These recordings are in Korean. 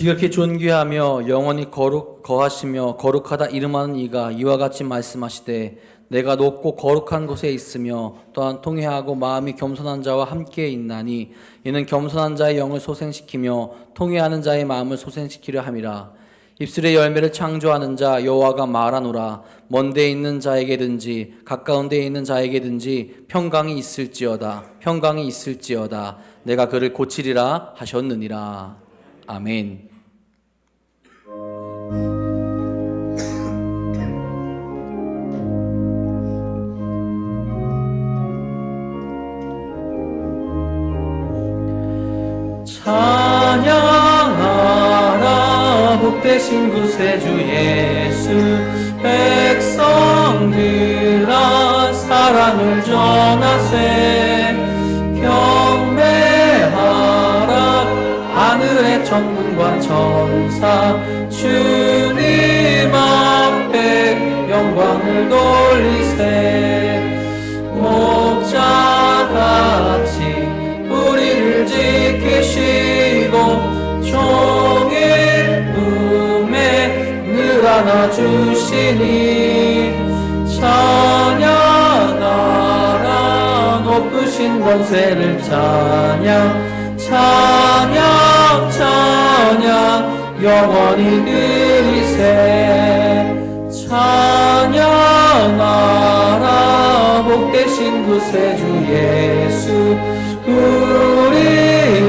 지극히 존귀하며 영원히 거하시며 거룩하다 이름하는 이가 이와 같이 말씀하시되 내가 높고 거룩한 곳에 있으며 또한 통회하고 마음이 겸손한 자와 함께 있나니 이는 겸손한 자의 영을 소생시키며 통회하는 자의 마음을 소생시키려 함이라. 입술의 열매를 창조하는 자 여호와가 말하노라. 먼 데에 있는 자에게든지 가까운 데에 있는 자에게든지 평강이 있을지어다 내가 그를 고치리라 하셨느니라. 아멘. 찬양하라 복되신 구세주 예수. 백성들아 사랑을 전하세. 경배하라 하늘의 천군과 천사. 주님 앞에 영광을 돌리세. 목자같이 우리를 지키시고 종일 품에 늘 안아주시니. 찬양하라 높으신 권세를 찬양. 찬양 찬양 영원히 드리세. 찬양하라 복되신 구세주 예수. 우리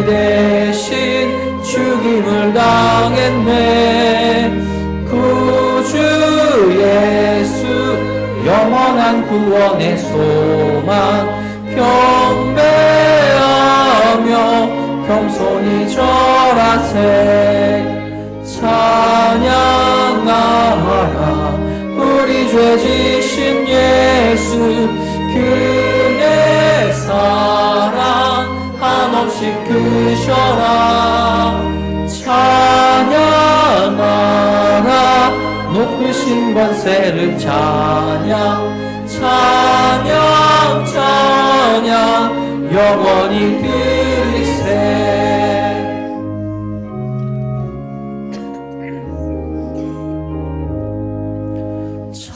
대신 죽임을 당했네. 구주 예수 영원한 구원의 소망. 경배하며 겸손히 절하세. 찬양하라 우리 죄 지신 예수. 그의 사랑 한없이 크셔라. 찬양하라 높으신 권세를 찬양. 찬양 찬양 영원히 드리세.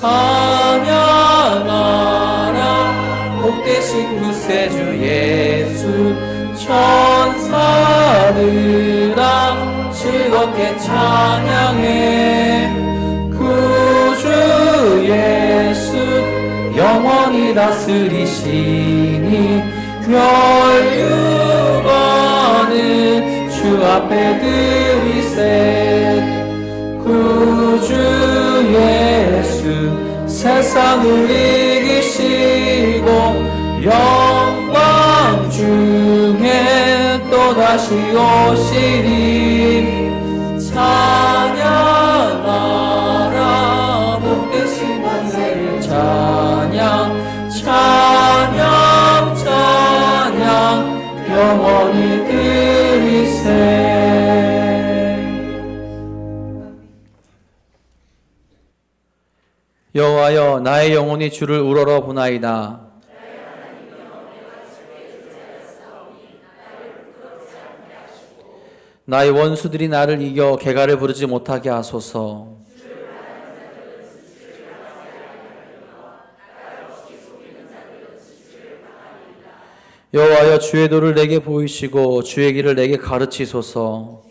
찬양하라 복되신 구세주 예수. 천사들아 즐겁게 찬양해. 구주 예수 영원히 다스리시니. 멸류관을 주 앞에 드리세. 구주 예수 세상을 이기시고 영광 중에 또다시 오시리. 찬양하라 복되신 권세를 찬양. 찬양 찬양 영원히 드리세. 여호와여 나의 영혼이 주를 우러러 보나이다. 나의 원수들이 나를 이겨 개가를 부르지 못하게 하소서. 여호와여 주의 도를 내게 보이시고 주의 길을 내게 가르치소서.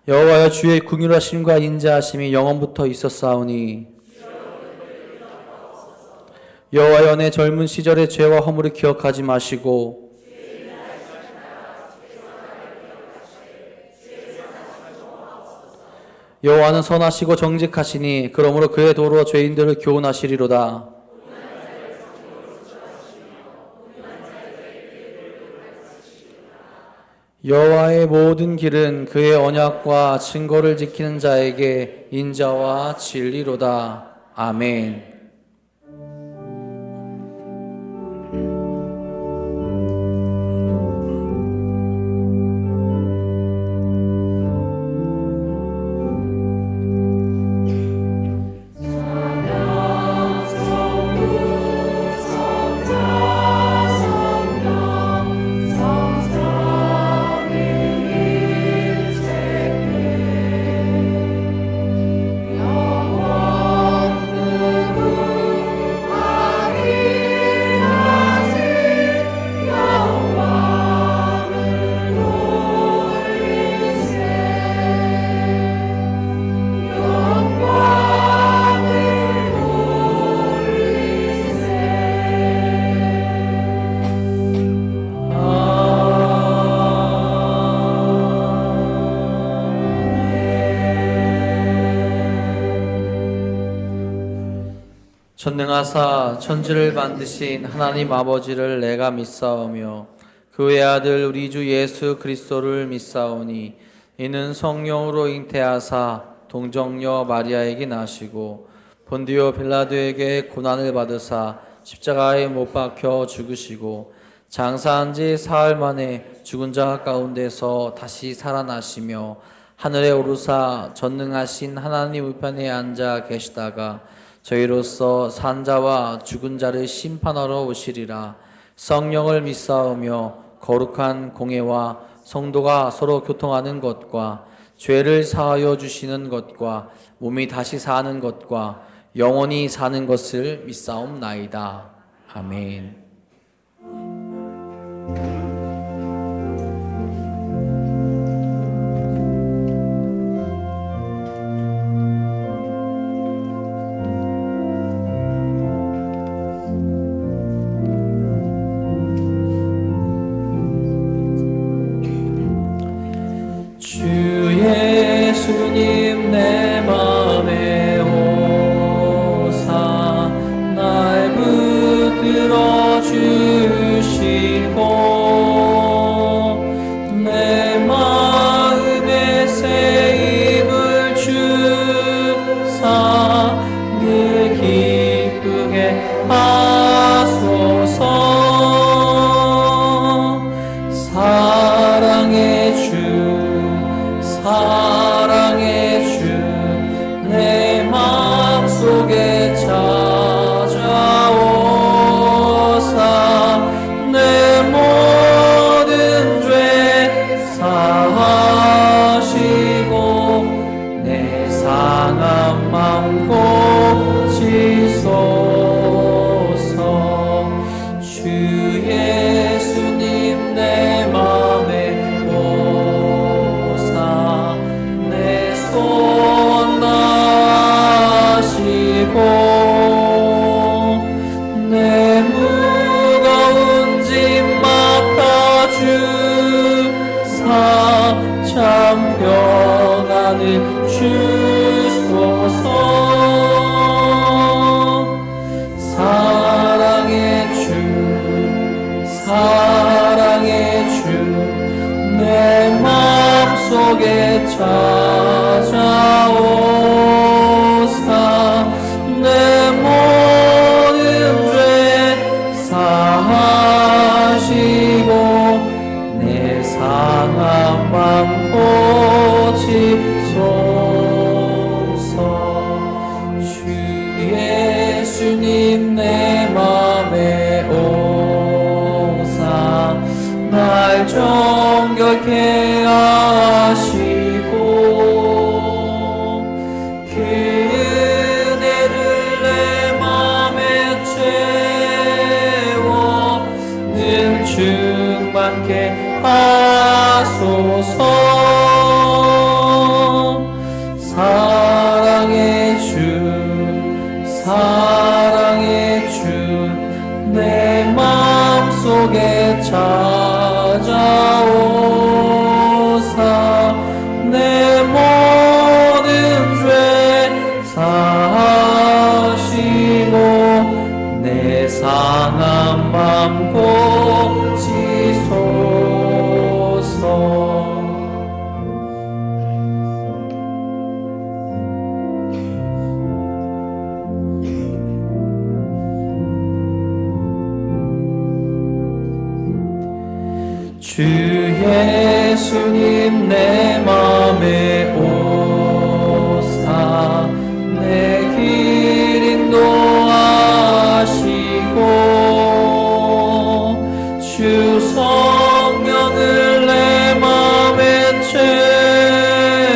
여호와여 주의 긍휼하심과 인자하심이 영원부터 있었사오니. 여호와여 내 젊은 시절의 죄와 허물을 기억하지 마시고 여호와는 선하시고 정직하시니 그러므로 그의 도로 죄인들을 교훈하시리로다. 여호와의 모든 길은 그의 언약과 증거를 지키는 자에게 인자와 진리로다. 아멘. 전능하사 천지를 만드신 하나님 아버지를 내가 믿사오며 그의 아들 우리 주 예수 그리스도를 믿사오니 이는 성령으로 잉태하사 동정녀 마리아에게 나시고 본디오 빌라도에게 고난을 받으사 십자가에 못 박혀 죽으시고 장사한 지 사흘 만에 죽은 자 가운데서 다시 살아나시며 하늘에 오르사 전능하신 하나님 우편에 앉아 계시다가 저희로서 산자와 죽은 자를 심판하러 오시리라. 성령을 믿사오며 거룩한 공예와 성도가 서로 교통하는 것과 죄를 사하여 주시는 것과 몸이 다시 사는 것과 영원히 사는 것을 믿사옵나이다. 아멘. 예수님 내 맘에 오사 날 붙들어 주시고 내 마음에 새 힘을 주사 늘 기쁘게 하소서. 사랑의 주 내 마음속에 찾아오사 내 모든 죄 사하시고 내 상한 맘 고치소서. 주 예수님 내 맘에 내 무거운 짐 맡아주사 참 평안을 주소서. 사랑의 주 내 마음속에 찾아오사 내 모든 죄 사하시고 내 상한 맘 고치소서. 주 예수님 내 맘에 오사 날 정결케 하시고 그 은혜를 내 맘에 채워 늘 충만케 하소서. 사랑의 주 내 마음속에 찾아오사 내 모든 죄 사하시고 내 상한 맘 고치소서. 주 예수님 내 맘에 오사 내 길 인도하시고 주 성령을 내 맘에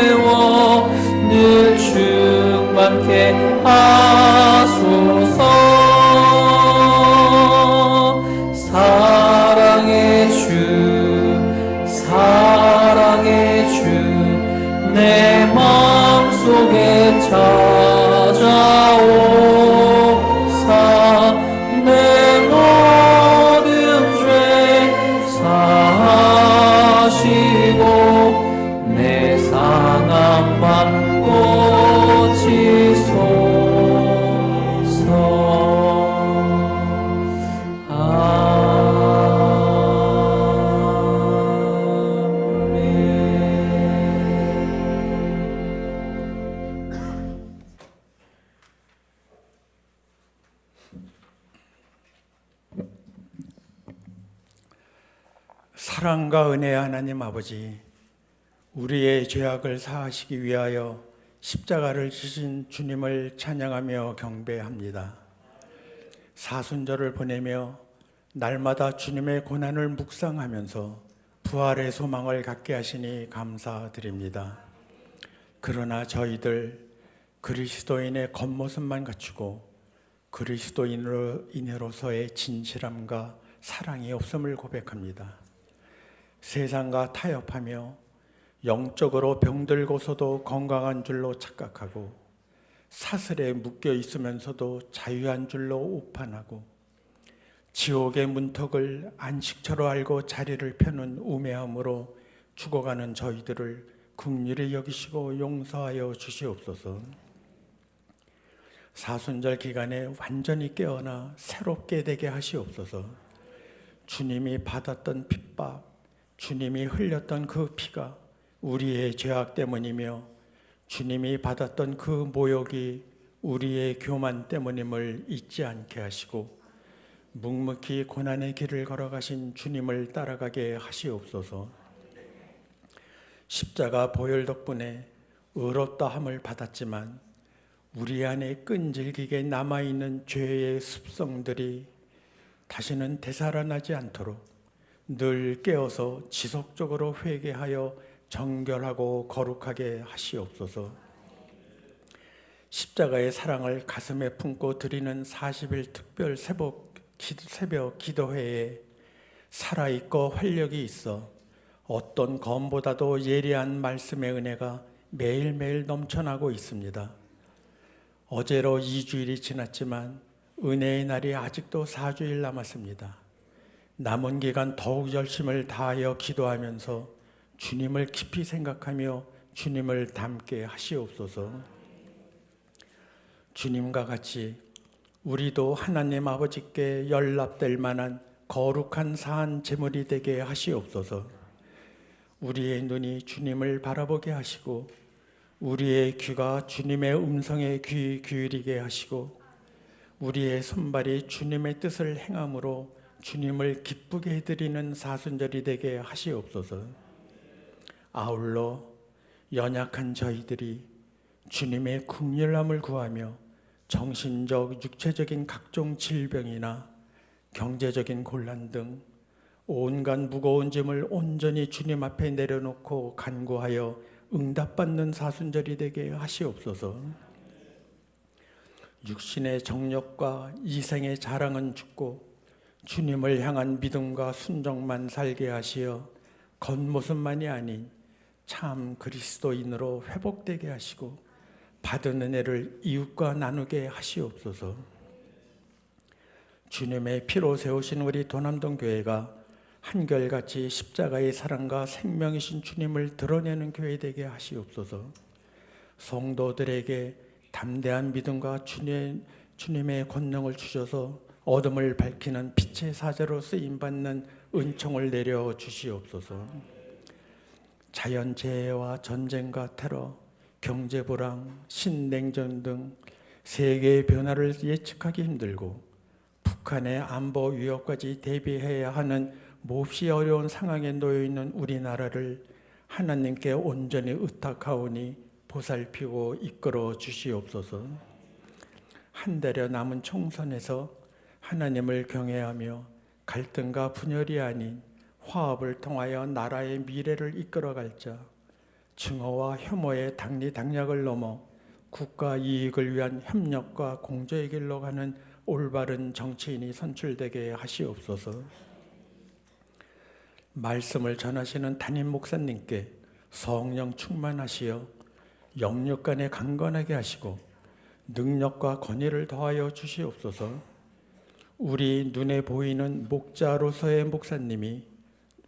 채워 늘 충만케 하소서. 사랑의 주 내 마음속에 찾아오사 내 모든 죄 사하시고 내 상한 맘 고치소서. 사랑과 은혜의 하나님 아버지, 우리의 죄악을 사하시기 위하여 십자가를 지신 주님을 찬양하며 경배합니다. 사순절을 보내며 날마다 주님의 고난을 묵상하면서 부활의 소망을 갖게 하시니 감사드립니다. 그러나 저희들 그리스도인의 겉모습만 갖추고 그리스도인으로서의 진실함과 사랑이 없음을 고백합니다. 세상과 타협하며 영적으로 병들고서도 건강한 줄로 착각하고 사슬에 묶여 있으면서도 자유한 줄로 오판하고 지옥의 문턱을 안식처로 알고 자리를 펴는 우매함으로 죽어가는 저희들을 긍휼히 여기시고 용서하여 주시옵소서. 사순절 기간에 완전히 깨어나 새롭게 되게 하시옵소서. 주님이 받았던 핍박, 주님이 흘렸던 그 피가 우리의 죄악 때문이며 주님이 받았던 그 모욕이 우리의 교만 때문임을 잊지 않게 하시고 묵묵히 고난의 길을 걸어가신 주님을 따라가게 하시옵소서. 십자가 보혈 덕분에 의롭다함을 받았지만 우리 안에 끈질기게 남아있는 죄의 습성들이 다시는 되살아나지 않도록 늘 깨어서 지속적으로 회개하여 정결하고 거룩하게 하시옵소서. 십자가의 사랑을 가슴에 품고 드리는 40일 특별 새벽 기도회에 살아있고 활력이 있어 어떤 검보다도 예리한 말씀의 은혜가 매일매일 넘쳐나고 있습니다. 어제로 2주일이 지났지만 은혜의 날이 아직도 4주일 남았습니다. 남은 기간 더욱 열심을 다하여 기도하면서 주님을 깊이 생각하며 주님을 닮게 하시옵소서. 주님과 같이 우리도 하나님 아버지께 연락될 만한 거룩한 산 제물이 되게 하시옵소서. 우리의 눈이 주님을 바라보게 하시고 우리의 귀가 주님의 음성에 귀 기울이게 하시고 우리의 손발이 주님의 뜻을 행함으로 주님을 기쁘게 해드리는 사순절이 되게 하시옵소서. 아울러 연약한 저희들이 주님의 긍휼함을 구하며 정신적, 육체적인 각종 질병이나 경제적인 곤란 등 온갖 무거운 짐을 온전히 주님 앞에 내려놓고 간구하여 응답받는 사순절이 되게 하시옵소서. 육신의 정욕과 이생의 자랑은 죽고 주님을 향한 믿음과 순종만 살게 하시어 겉모습만이 아닌 참 그리스도인으로 회복되게 하시고 받은 은혜를 이웃과 나누게 하시옵소서. 주님의 피로 세우신 우리 도남동 교회가 한결같이 십자가의 사랑과 생명이신 주님을 드러내는 교회 되게 하시옵소서. 성도들에게 담대한 믿음과 주님의 권능을 주셔서 어둠을 밝히는 빛의 사자로 쓰임받는 은총을 내려 주시옵소서. 자연재해와 전쟁과 테러, 경제불황, 신냉전 등 세계의 변화를 예측하기 힘들고 북한의 안보 위협까지 대비해야 하는 몹시 어려운 상황에 놓여있는 우리나라를 하나님께 온전히 의탁하오니 보살피고 이끌어 주시옵소서. 한 달여 남은 총선에서 하나님을 경외하며 갈등과 분열이 아닌 화합을 통하여 나라의 미래를 이끌어갈 자, 증오와 혐오의 당리당략을 넘어 국가 이익을 위한 협력과 공조의 길로 가는 올바른 정치인이 선출되게 하시옵소서. 말씀을 전하시는 담임 목사님께 성령 충만하시어 영육간에 강건하게 하시고 능력과 권위를 더하여 주시옵소서. 우리 눈에 보이는 목자로서의 목사님이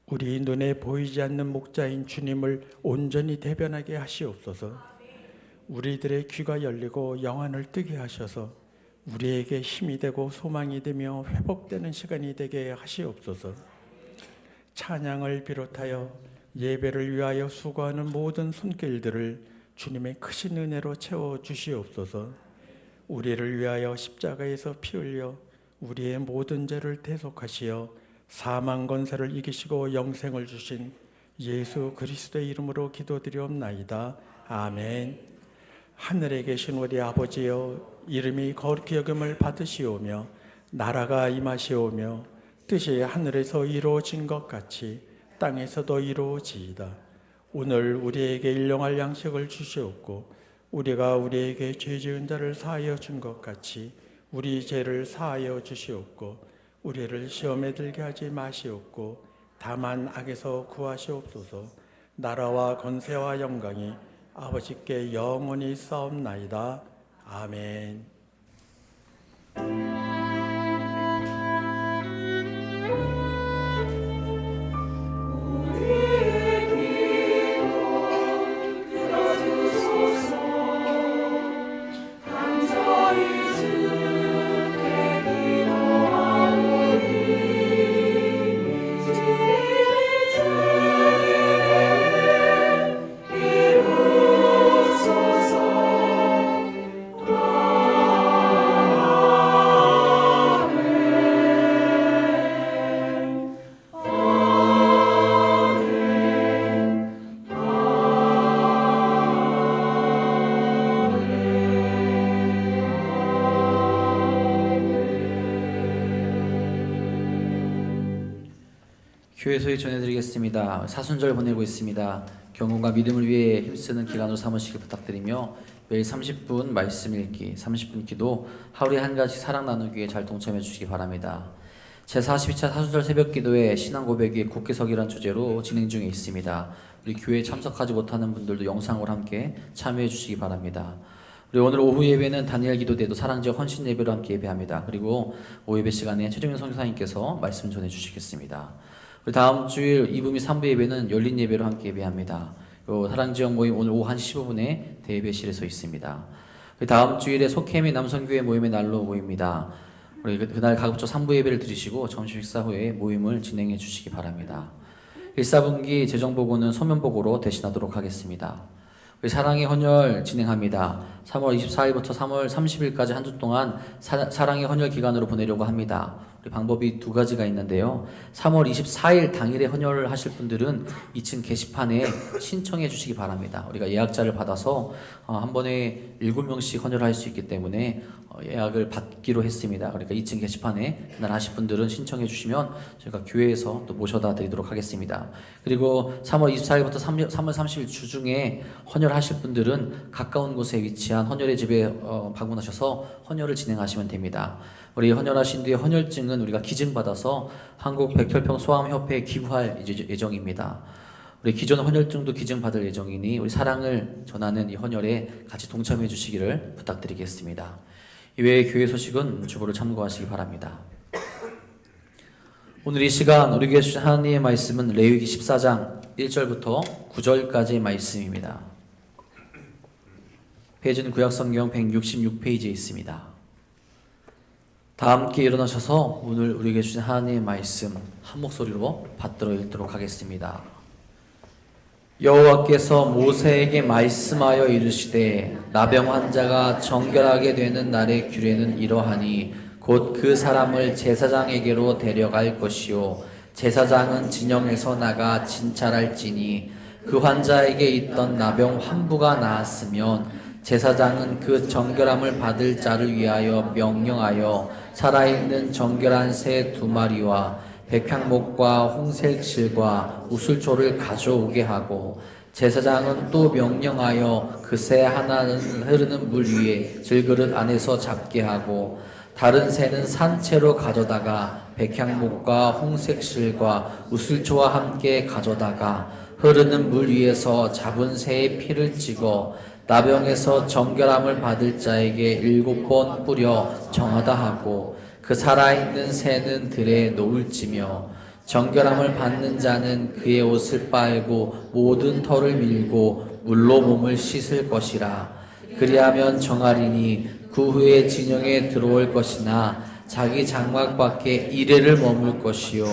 우리 눈에 보이지 않는 목자인 주님을 온전히 대변하게 하시옵소서. 우리들의 귀가 열리고 영안을 뜨게 하셔서 우리에게 힘이 되고 소망이 되며 회복되는 시간이 되게 하시옵소서. 찬양을 비롯하여 예배를 위하여 수고하는 모든 손길들을 주님의 크신 은혜로 채워 주시옵소서. 우리를 위하여 십자가에서 피 흘려 우리의 모든 죄를 대속하시어 사망 권세를 이기시고 영생을 주신 예수 그리스도의 이름으로 기도드리옵나이다. 아멘. 하늘에 계신 우리 아버지여, 이름이 거룩히 여김을 받으시오며 나라가 임하시오며 뜻이 하늘에서 이루어진 것 같이 땅에서도 이루어지이다. 오늘 우리에게 일용할 양식을 주시옵고 우리가 우리에게 죄 지은 자를 사하여 준 것 같이 우리 죄를 사하여 주시옵고 우리를 시험에 들게 하지 마시옵고 다만 악에서 구하시옵소서. 나라와 권세와 영광이 아버지께 영원히 싸움나이다. 아멘. 교회 소식 전해드리겠습니다. 사순절 보내고 있습니다. 경건과 믿음을 위해 힘쓰는 기간으로 삼으시길 부탁드리며 매일 30분 말씀 읽기, 30분 기도, 하루에 한 가지 사랑 나누기에 잘 동참해 주시기 바랍니다. 제42차 사순절 새벽 기도회 신앙 고백이 굳게 서기란 주제로 진행 중에 있습니다. 우리 교회에 참석하지 못하는 분들도 영상으로 함께 참여해 주시기 바랍니다. 우리 오늘 오후 예배는 다니엘 기도대도 사랑지역 헌신 예배로 함께 예배합니다. 그리고 오후 예배 시간에 최종현 선교사님께서 말씀 전해 주시겠습니다. 우리 다음 주일 2부 및 3부 예배는 열린 예배로 함께 예배합니다. 사랑지역 모임 오늘 오후 1시 15분에 대예배실에서 있습니다. 우리 다음 주일에 속혜미 남성교회 모임의 날로 모입니다. 우리 그날 가급적 3부 예배를 드리시고 점심 식사 후에 모임을 진행해 주시기 바랍니다. 1, 4분기 재정보고는 서면보고로 대신하도록 하겠습니다. 우리 사랑의 헌혈 진행합니다. 3월 24일부터 3월 30일까지 한 주 동안 사랑의 헌혈 기간으로 보내려고 합니다. 우리 방법이 두 가지가 있는데요. 3월 24일 당일에 헌혈을 하실 분들은 2층 게시판에 신청해 주시기 바랍니다. 우리가 예약자를 받아서 한 번에 7명씩 헌혈할 수 있기 때문에 예약을 받기로 했습니다. 그러니까 2층 게시판에 그날 하실 분들은 신청해 주시면 저희가 교회에서 또 모셔다 드리도록 하겠습니다. 그리고 3월 24일부터 3월 30일 주중에 헌혈하실 분들은 가까운 곳에 위치한 헌혈의 집에 방문하셔서 헌혈을 진행하시면 됩니다. 우리 헌혈하신 뒤에 헌혈증은 우리가 기증받아서 한국 백혈병 소아암협회에 기부할 예정입니다. 우리 기존 헌혈증도 기증받을 예정이니 우리 사랑을 전하는 이 헌혈에 같이 동참해 주시기를 부탁드리겠습니다. 이외의 교회 소식은 주보를 참고하시기 바랍니다. 오늘 이 시간 우리에게 주신 하나님의 말씀은 레위기 14장 1절부터 9절까지의 말씀입니다. 페이지는 구약성경 166페이지에 있습니다. 다 함께 일어나셔서 오늘 우리에게 주신 하나님의 말씀 한 목소리로 받들어 읽도록 하겠습니다. 여호와께서 모세에게 말씀하여 이르시되 나병 환자가 정결하게 되는 날의 규례는 이러하니 곧 그 사람을 제사장에게로 데려갈 것이요 제사장은 진영에서 나가 진찰할지니 그 환자에게 있던 나병 환부가 나았으면 제사장은 그 정결함을 받을 자를 위하여 명령하여 살아있는 정결한 새 2마리와 백향목과 홍색실과 우슬초를 가져오게 하고 제사장은 또 명령하여 그 새 하나는 흐르는 물 위에 질그릇 안에서 잡게 하고 다른 새는 산채로 가져다가 백향목과 홍색실과 우슬초와 함께 가져다가 흐르는 물 위에서 잡은 새의 피를 찍어 나병에서 정결함을 받을 자에게 7번 뿌려 정하다 하고 그 살아있는 새는 들에 놓을지며 정결함을 받는 자는 그의 옷을 빨고 모든 털을 밀고 물로 몸을 씻을 것이라. 그리하면 정하리니 그 후에 진영에 들어올 것이나 자기 장막 밖에 이레를 머물 것이요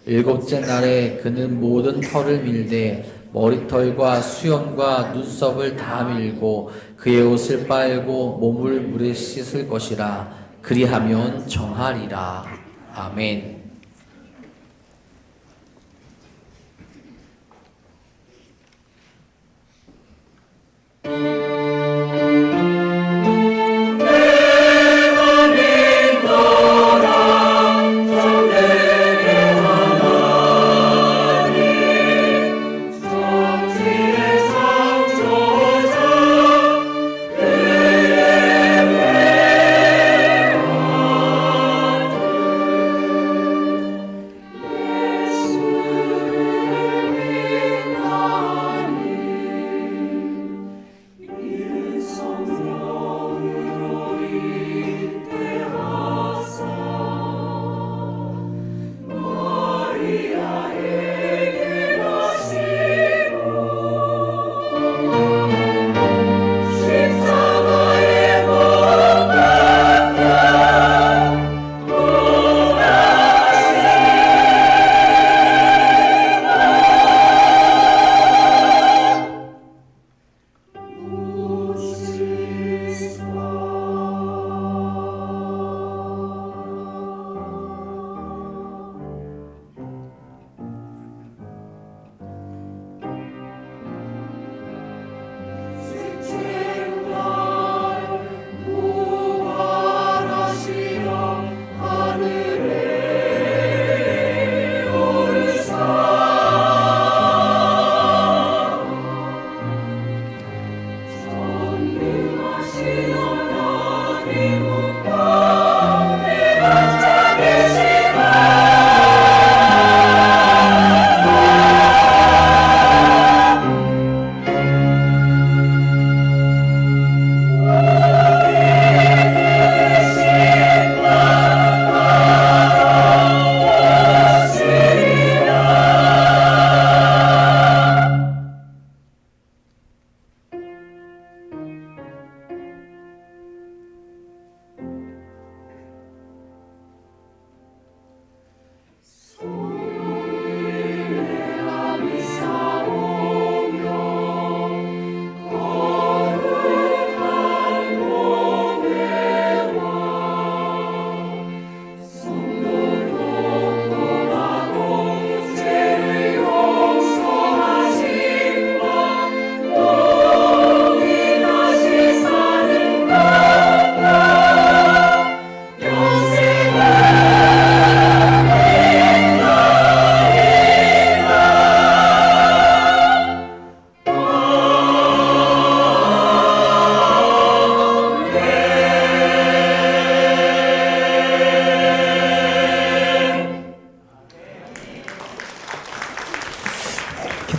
7째 날에 그는 모든 털을 밀되 머리털과 수염과 눈썹을 다 밀고 그의 옷을 빨고 몸을 물에 씻을 것이라. 그리하면 정하리라. 아멘.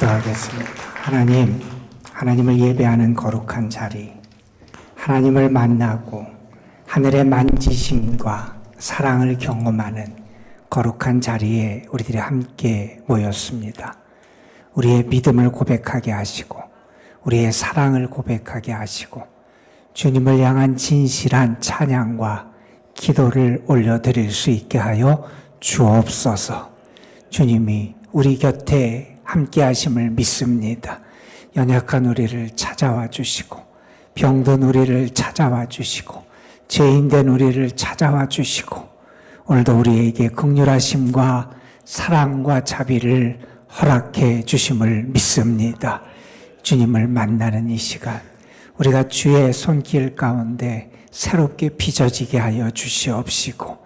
기도하겠습니다. 하나님, 하나님을 예배하는 거룩한 자리, 하나님을 만나고 하늘의 만지심과 사랑을 경험하는 거룩한 자리에 우리들이 함께 모였습니다. 우리의 믿음을 고백하게 하시고 우리의 사랑을 고백하게 하시고 주님을 향한 진실한 찬양과 기도를 올려드릴 수 있게 하여 주옵소서. 주님이 우리 곁에 함께 하심을 믿습니다. 연약한 우리를 찾아와 주시고 병든 우리를 찾아와 주시고 죄인된 우리를 찾아와 주시고 오늘도 우리에게 긍휼하심과 사랑과 자비를 허락해 주심을 믿습니다. 주님을 만나는 이 시간 우리가 주의 손길 가운데 새롭게 빚어지게 하여 주시옵시고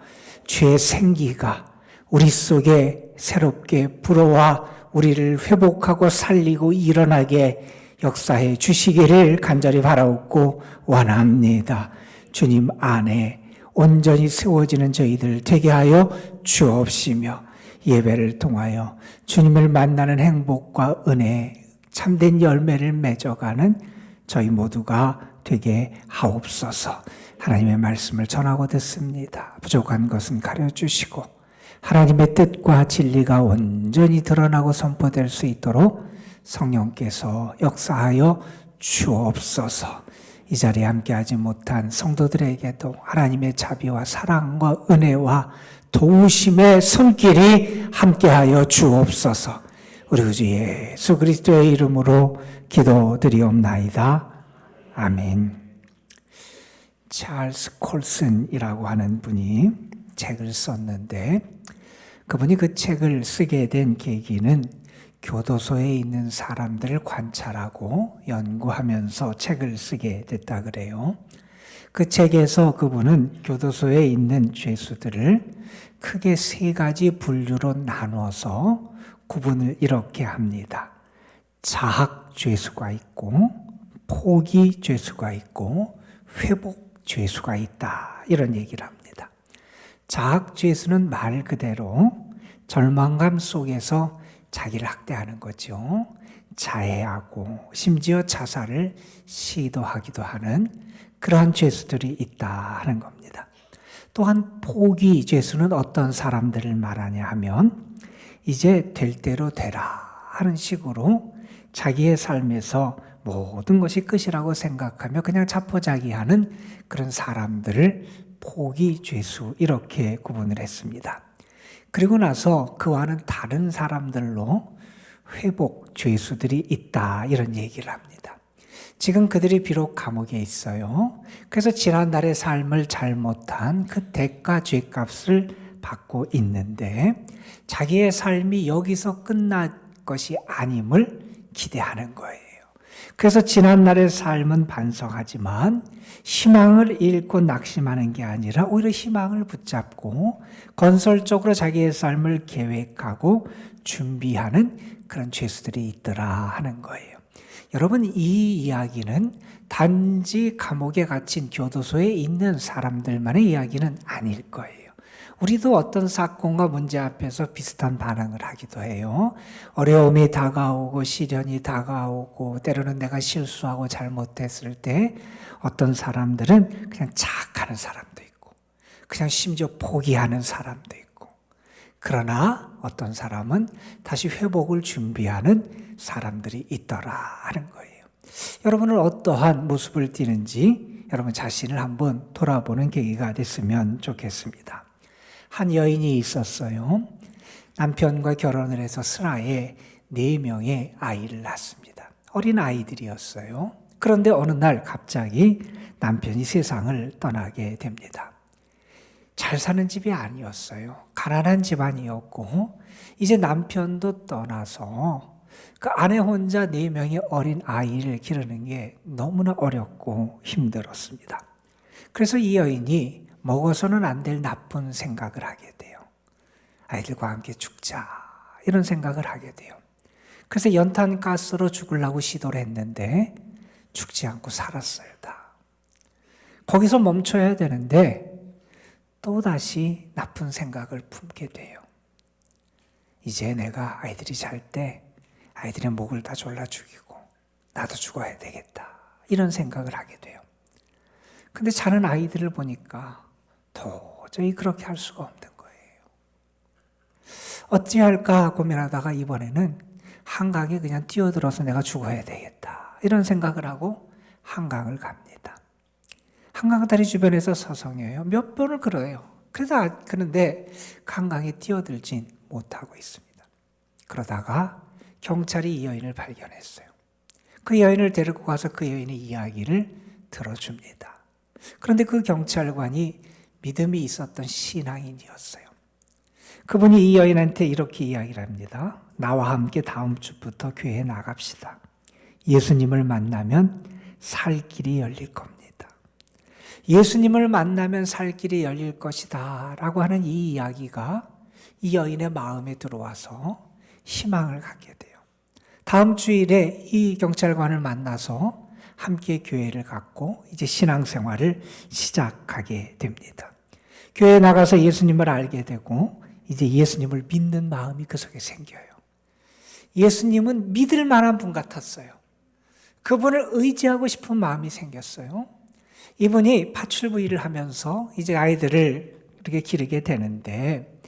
주의 생기가 우리 속에 새롭게 불어와 우리를 회복하고 살리고 일어나게 역사해 주시기를 간절히 바라옵고 원합니다. 주님 안에 온전히 세워지는 저희들 되게 하여 주옵시며 예배를 통하여 주님을 만나는 행복과 은혜, 참된 열매를 맺어가는 저희 모두가 되게 하옵소서. 하나님의 말씀을 전하고 듣습니다. 부족한 것은 가려주시고 하나님의 뜻과 진리가 온전히 드러나고 선포될 수 있도록 성령께서 역사하여 주옵소서. 이 자리에 함께하지 못한 성도들에게도 하나님의 자비와 사랑과 은혜와 도우심의 손길이 함께하여 주옵소서. 우리 구주 예수 그리스도의 이름으로 기도드리옵나이다. 아멘. 찰스 콜슨이라고 하는 분이 책을 썼는데 그분이 그 책을 쓰게 된 계기는 교도소에 있는 사람들을 관찰하고 연구하면서 책을 쓰게 됐다 그래요. 그 책에서 그분은 교도소에 있는 죄수들을 크게 세 가지 분류로 나누어서 구분을 이렇게 합니다. 자학 죄수가 있고 포기 죄수가 있고 회복 죄수가 있다. 이런 얘기를 합니다. 자학 죄수는 말 그대로 절망감 속에서 자기를 학대하는 거죠. 자해하고 심지어 자살을 시도하기도 하는 그러한 죄수들이 있다 하는 겁니다. 또한 포기 죄수는 어떤 사람들을 말하냐 하면 이제 될 대로 되라 하는 식으로 자기의 삶에서 모든 것이 끝이라고 생각하며 그냥 자포자기하는 그런 사람들을 포기 죄수 이렇게 구분을 했습니다. 그리고 나서 그와는 다른 사람들로 회복 죄수들이 있다 이런 얘기를 합니다. 지금 그들이 비록 감옥에 있어요. 그래서 지난날의 삶을 잘못한 그 대가 죄값을 받고 있는데 자기의 삶이 여기서 끝날 것이 아님을 기대하는 거예요. 그래서 지난날의 삶은 반성하지만 희망을 잃고 낙심하는 게 아니라 오히려 희망을 붙잡고 건설적으로 자기의 삶을 계획하고 준비하는 그런 죄수들이 있더라 하는 거예요. 여러분, 이 이야기는 단지 감옥에 갇힌 교도소에 있는 사람들만의 이야기는 아닐 거예요. 우리도 어떤 사건과 문제 앞에서 비슷한 반응을 하기도 해요. 어려움이 다가오고 시련이 다가오고 때로는 내가 실수하고 잘못했을 때 어떤 사람들은 그냥 자학하는 사람도 있고 그냥 심지어 포기하는 사람도 있고 그러나 어떤 사람은 다시 회복을 준비하는 사람들이 있더라 하는 거예요. 여러분은 어떠한 모습을 띠는지 여러분 자신을 한번 돌아보는 계기가 됐으면 좋겠습니다. 한 여인이 있었어요. 남편과 결혼을 해서 슬하에 4명의 아이를 낳습니다. 어린 아이들이었어요. 그런데 어느 날 갑자기 남편이 세상을 떠나게 됩니다. 잘 사는 집이 아니었어요. 가난한 집안이었고 이제 남편도 떠나서 그 아내 혼자 4명의 어린 아이를 기르는 게 너무나 어렵고 힘들었습니다. 그래서 이 여인이 먹어서는 안 될 나쁜 생각을 하게 돼요. 아이들과 함께 죽자 이런 생각을 하게 돼요. 그래서 연탄가스로 죽으려고 시도를 했는데 죽지 않고 살았어요. 다. 거기서 멈춰야 되는데 또다시 나쁜 생각을 품게 돼요. 이제 내가 아이들이 잘 때 아이들의 목을 다 졸라 죽이고 나도 죽어야 되겠다 이런 생각을 하게 돼요. 근데 자는 아이들을 보니까 도저히 그렇게 할 수가 없는 거예요. 어찌할까 고민하다가 이번에는 한강에 그냥 뛰어들어서 내가 죽어야 되겠다 이런 생각을 하고 한강을 갑니다. 한강다리 주변에서 서성여요. 몇 번을 걸어요. 그런데 한강에 뛰어들진 못하고 있습니다. 그러다가 경찰이 이 여인을 발견했어요. 그 여인을 데리고 가서 그 여인의 이야기를 들어줍니다. 그런데 그 경찰관이 믿음이 있었던 신앙인이었어요. 그분이 이 여인한테 이렇게 이야기를 합니다. 나와 함께 다음 주부터 교회에 나갑시다. 예수님을 만나면 살 길이 열릴 겁니다. 예수님을 만나면 살 길이 열릴 것이다 라고 하는 이 이야기가 이 여인의 마음에 들어와서 희망을 갖게 돼요. 다음 주일에 이 경찰관을 만나서 함께 교회를 갔고 이제 신앙생활을 시작하게 됩니다. 교회에 나가서 예수님을 알게 되고 이제 예수님을 믿는 마음이 그 속에 생겨요. 예수님은 믿을 만한 분 같았어요. 그분을 의지하고 싶은 마음이 생겼어요. 이분이 파출부 일을 하면서 이제 아이들을 이렇게 기르게 되는데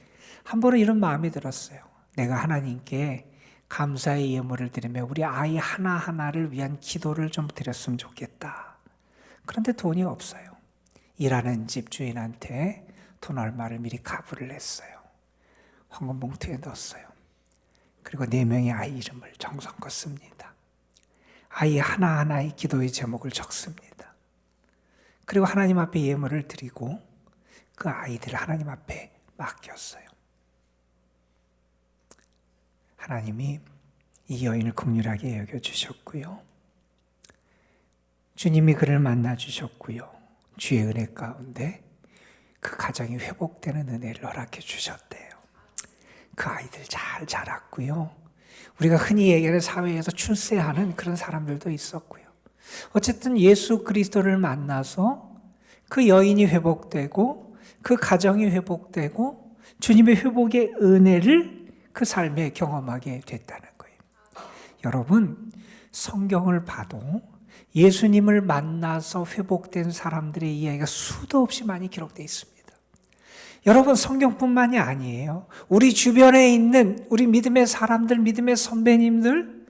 한 번은 이런 마음이 들었어요. 내가 하나님께 감사의 예물을 드리며 우리 아이 하나하나를 위한 기도를 좀 드렸으면 좋겠다. 그런데 돈이 없어요. 일하는 집 주인한테 돈 얼마를 미리 가부를 했어요. 황금 봉투에 넣었어요. 그리고 4명의 아이 이름을 정성껏 씁니다. 아이 하나하나의 기도의 제목을 적습니다. 그리고 하나님 앞에 예물을 드리고 그 아이들을 하나님 앞에 맡겼어요. 하나님이 이 여인을 긍휼하게 여겨주셨고요. 주님이 그를 만나주셨고요. 주의 은혜 가운데 그 가정이 회복되는 은혜를 허락해 주셨대요. 그 아이들 잘 자랐고요. 우리가 흔히 얘기하는 사회에서 출세하는 그런 사람들도 있었고요. 어쨌든 예수 그리스도를 만나서 그 여인이 회복되고 그 가정이 회복되고 주님의 회복의 은혜를 그 삶에 경험하게 됐다는 거예요. 여러분, 성경을 봐도 예수님을 만나서 회복된 사람들의 이야기가 수도 없이 많이 기록되어 있습니다. 여러분, 성경뿐만이 아니에요. 우리 주변에 있는 우리 믿음의 사람들, 믿음의 선배님들,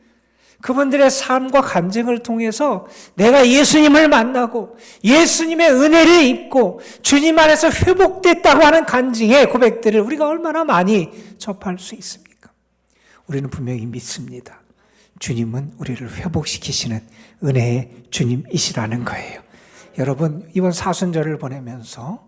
그분들의 삶과 간증을 통해서 내가 예수님을 만나고 예수님의 은혜를 입고 주님 안에서 회복됐다고 하는 간증의 고백들을 우리가 얼마나 많이 접할 수 있습니까? 우리는 분명히 믿습니다. 주님은 우리를 회복시키시는 은혜의 주님이시라는 거예요. 여러분, 이번 사순절을 보내면서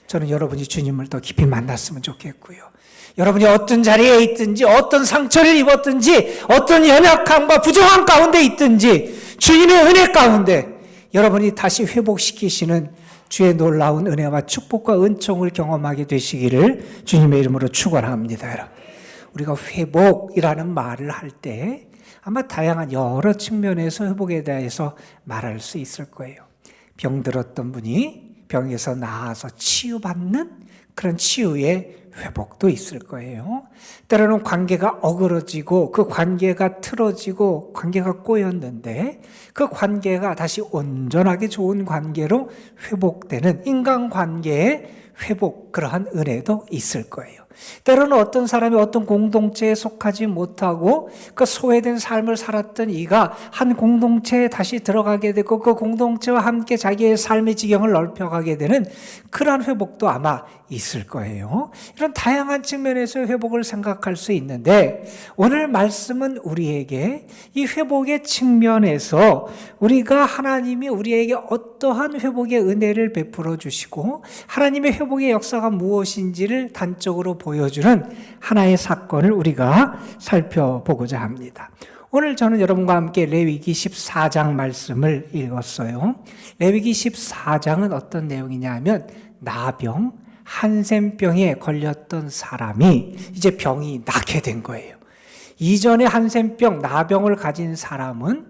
저는 여러분이 주님을 더 깊이 만났으면 좋겠고요. 여러분이 어떤 자리에 있든지 어떤 상처를 입었든지 어떤 연약함과 부정함 가운데 있든지 주님의 은혜 가운데 여러분이 다시 회복시키시는 주의 놀라운 은혜와 축복과 은총을 경험하게 되시기를 주님의 이름으로 축원합니다. 여러분, 우리가 회복이라는 말을 할 때 아마 다양한 여러 측면에서 회복에 대해서 말할 수 있을 거예요. 병들었던 분이 병에서 나아서 치유받는 그런 치유의 회복도 있을 거예요. 때로는 관계가 어그러지고 그 관계가 틀어지고 관계가 꼬였는데 그 관계가 다시 온전하게 좋은 관계로 회복되는 인간관계의 회복, 그러한 은혜도 있을 거예요. 때로는 어떤 사람이 어떤 공동체에 속하지 못하고 그 소외된 삶을 살았던 이가 한 공동체에 다시 들어가게 되고 그 공동체와 함께 자기의 삶의 지경을 넓혀가게 되는 그러한 회복도 아마 있을 거예요. 이런 다양한 측면에서 회복을 생각할 수 있는데 오늘 말씀은 우리에게 이 회복의 측면에서 우리가 하나님이 우리에게 어떠한 회복의 은혜를 베풀어 주시고 하나님의 회복의 역사가 무엇인지를 단적으로 보여주는 하나의 사건을 우리가 살펴보고자 합니다. 오늘 저는 여러분과 함께 레위기 14장 말씀을 읽었어요. 레위기 14장은 어떤 내용이냐 하면 나병, 한센병에 걸렸던 사람이 이제 병이 낫게 된 거예요. 이전에 한센병, 나병을 가진 사람은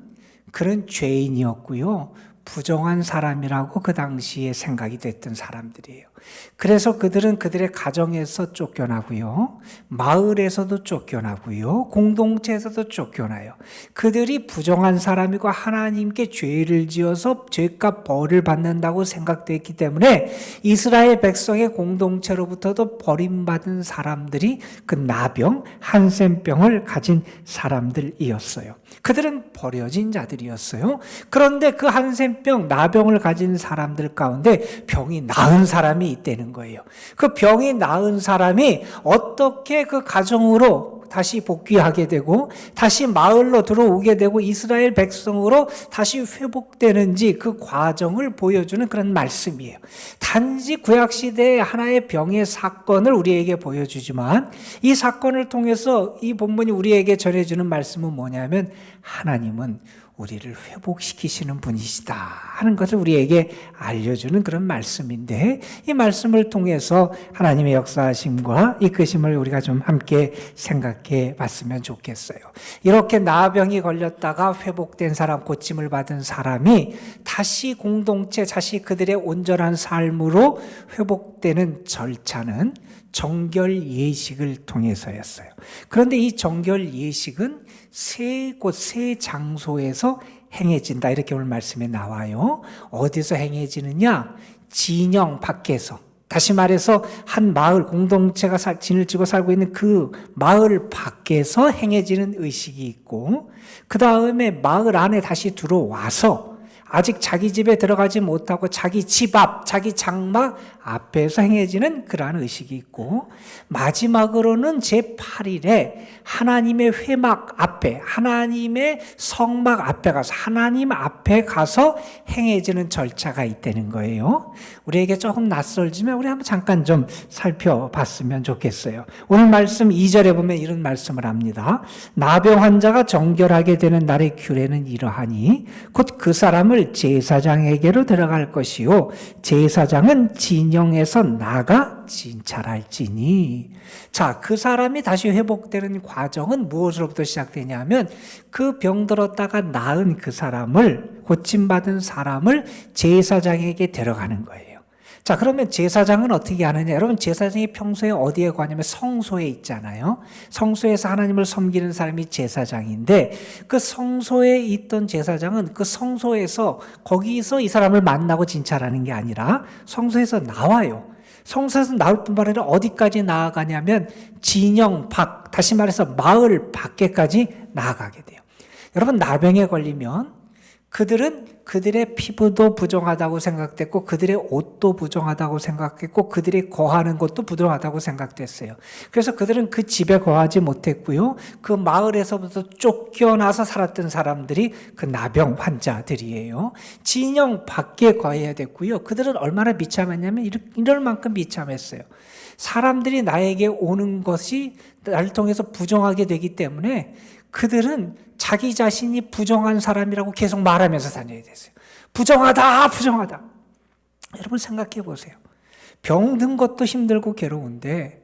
그런 죄인이었고요. 부정한 사람이라고 그 당시에 생각이 됐던 사람들이에요. 그래서 그들은 그들의 가정에서 쫓겨나고요, 마을에서도 쫓겨나고요, 공동체에서도 쫓겨나요. 그들이 부정한 사람이고 하나님께 죄를 지어서 죄값 벌을 받는다고 생각됐기 때문에 이스라엘 백성의 공동체로부터도 버림받은 사람들이 그 나병, 한센병을 가진 사람들이었어요. 그들은 버려진 자들이었어요. 그런데 그 한센병, 나병을 가진 사람들 가운데 병이 나은 사람이 있다는 거예요. 그 병이 나은 사람이 어떻게 그 가정으로 다시 복귀하게 되고 다시 마을로 들어오게 되고 이스라엘 백성으로 다시 회복되는지 그 과정을 보여주는 그런 말씀이에요. 단지 구약시대의 하나의 병의 사건을 우리에게 보여주지만 이 사건을 통해서 이 본문이 우리에게 전해주는 말씀은 뭐냐면 하나님은 우리를 회복시키시는 분이시다 하는 것을 우리에게 알려주는 그런 말씀인데, 이 말씀을 통해서 하나님의 역사하심과 이끄심을 우리가 좀 함께 생각해 봤으면 좋겠어요. 이렇게 나병이 걸렸다가 회복된 사람, 고침을 받은 사람이 다시 공동체, 다시 그들의 온전한 삶으로 회복되는 절차는 정결 예식을 통해서였어요. 그런데 이 정결 예식은 세 곳, 세 장소에서 행해진다, 이렇게 오늘 말씀에 나와요. 어디서 행해지느냐? 진영 밖에서, 다시 말해서 한 마을, 공동체가 진을 지고 살고 있는 그 마을 밖에서 행해지는 의식이 있고, 그 다음에 마을 안에 다시 들어와서 아직 자기 집에 들어가지 못하고 자기 집 앞, 자기 장막 앞에서 행해지는 그러한 의식이 있고, 마지막으로는 제8일에 하나님의 회막 앞에, 하나님의 성막 앞에 가서, 하나님 앞에 가서 행해지는 절차가 있다는 거예요. 우리에게 조금 낯설지만 우리 한번 잠깐 좀 살펴봤으면 좋겠어요. 오늘 말씀 2절에 보면 이런 말씀을 합니다. 나병 환자가 정결하게 되는 날의 규례는 이러하니 곧 그 사람을 제사장에게로 들어갈 것이요 제사장은 진영에서 나가 진찰할지니. 자, 그 사람이 다시 회복되는 과정은 무엇으로부터 시작되냐면 그 병들었다가 나은 그 사람을, 고침받은 사람을 제사장에게 데려가는 거예요. 자, 그러면 제사장은 어떻게 하느냐? 여러분, 제사장이 평소에 어디에 가냐면 성소에 있잖아요. 성소에서 하나님을 섬기는 사람이 제사장인데, 그 성소에 있던 제사장은 그 성소에서, 거기서 이 사람을 만나고 진찰하는 게 아니라 성소에서 나와요. 성소에서 나올 뿐만 아니라 어디까지 나아가냐면 진영 밖, 다시 말해서 마을 밖에까지 나아가게 돼요. 여러분, 나병에 걸리면 그들은 그들의 피부도 부정하다고 생각됐고, 그들의 옷도 부정하다고 생각했고, 그들이 거하는 곳도 부정하다고 생각됐어요. 그래서 그들은 그 집에 거하지 못했고요, 그 마을에서부터 쫓겨나서 살았던 사람들이 그 나병 환자들이에요. 진영 밖에 거해야 됐고요. 그들은 얼마나 비참했냐면 이럴 만큼 비참했어요. 사람들이 나에게 오는 것이 나를 통해서 부정하게 되기 때문에 그들은 자기 자신이 부정한 사람이라고 계속 말하면서 다녀야 됐어요. 부정하다, 부정하다. 여러분 생각해 보세요. 병든 것도 힘들고 괴로운데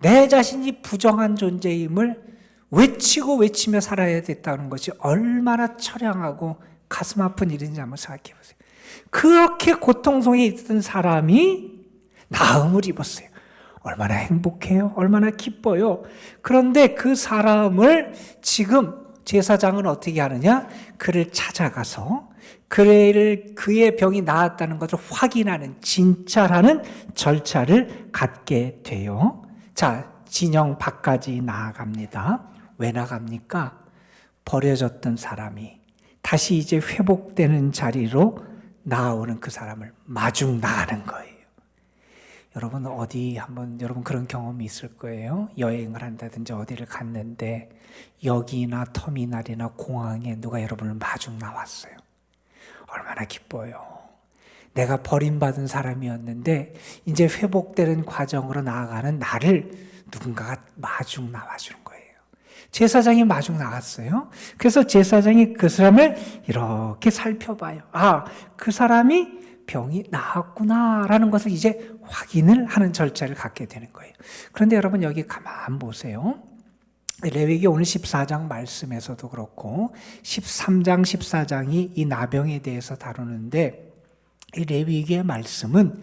내 자신이 부정한 존재임을 외치며 살아야 됐다는 것이 얼마나 처량하고 가슴 아픈 일인지 한번 생각해 보세요. 그렇게 고통 속에 있던 사람이 나음을 입었어요. 얼마나 행복해요? 얼마나 기뻐요? 그런데 그 사람을 지금 제사장은 어떻게 하느냐? 그를 찾아가서 그의 병이 나았다는 것을 확인하는, 진찰하는 절차를 갖게 돼요. 자, 진영 밖까지 나아갑니다. 왜 나갑니까? 버려졌던 사람이 다시 이제 회복되는 자리로 나아오는 그 사람을 마중 나가는 거예요. 여러분 어디 한번 여러분 그런 경험이 있을 거예요. 여행을 한다든지 어디를 갔는데 역이나 터미널이나 공항에 누가 여러분을 마중 나왔어요. 얼마나 기뻐요. 내가 버림받은 사람이었는데 이제 회복되는 과정으로 나아가는 나를 누군가가 마중 나와주는 거예요. 제사장이 마중 나갔어요. 그래서 제사장이 그 사람을 이렇게 살펴봐요. 아, 그 사람이 병이 나았구나라는 것을 이제 확인을 하는 절차를 갖게 되는 거예요. 그런데 여러분 여기 가만 보세요. 레위기 오늘 14장 말씀에서도 그렇고 13장, 14장이 이 나병에 대해서 다루는데 이 레위기의 말씀은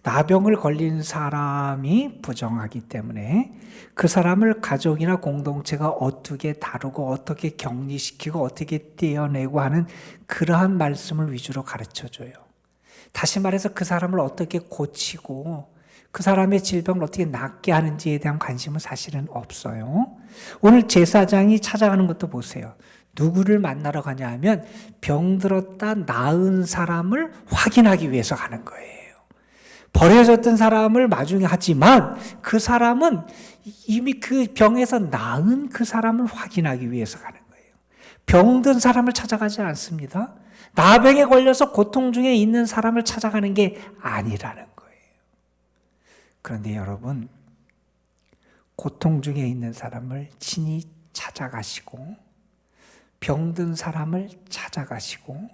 나병을 걸린 사람이 부정하기 때문에 그 사람을 가족이나 공동체가 어떻게 다루고 어떻게 격리시키고 어떻게 떼어내고 하는 그러한 말씀을 위주로 가르쳐줘요. 다시 말해서 그 사람을 어떻게 고치고 그 사람의 질병을 어떻게 낫게 하는지에 대한 관심은 사실은 없어요. 오늘 제사장이 찾아가는 것도 보세요. 누구를 만나러 가냐 하면 병들었다 나은 사람을 확인하기 위해서 가는 거예요. 버려졌던 사람을 마중에 하지만 그 사람은 이미 그 병에서 나은 그 사람을 확인하기 위해서 가는 거예요. 병든 사람을 찾아가지 않습니다. 나병에 걸려서 고통 중에 있는 사람을 찾아가는 게 아니라는 거예요. 그런데 여러분, 고통 중에 있는 사람을 친히 찾아가시고 병든 사람을 찾아가시고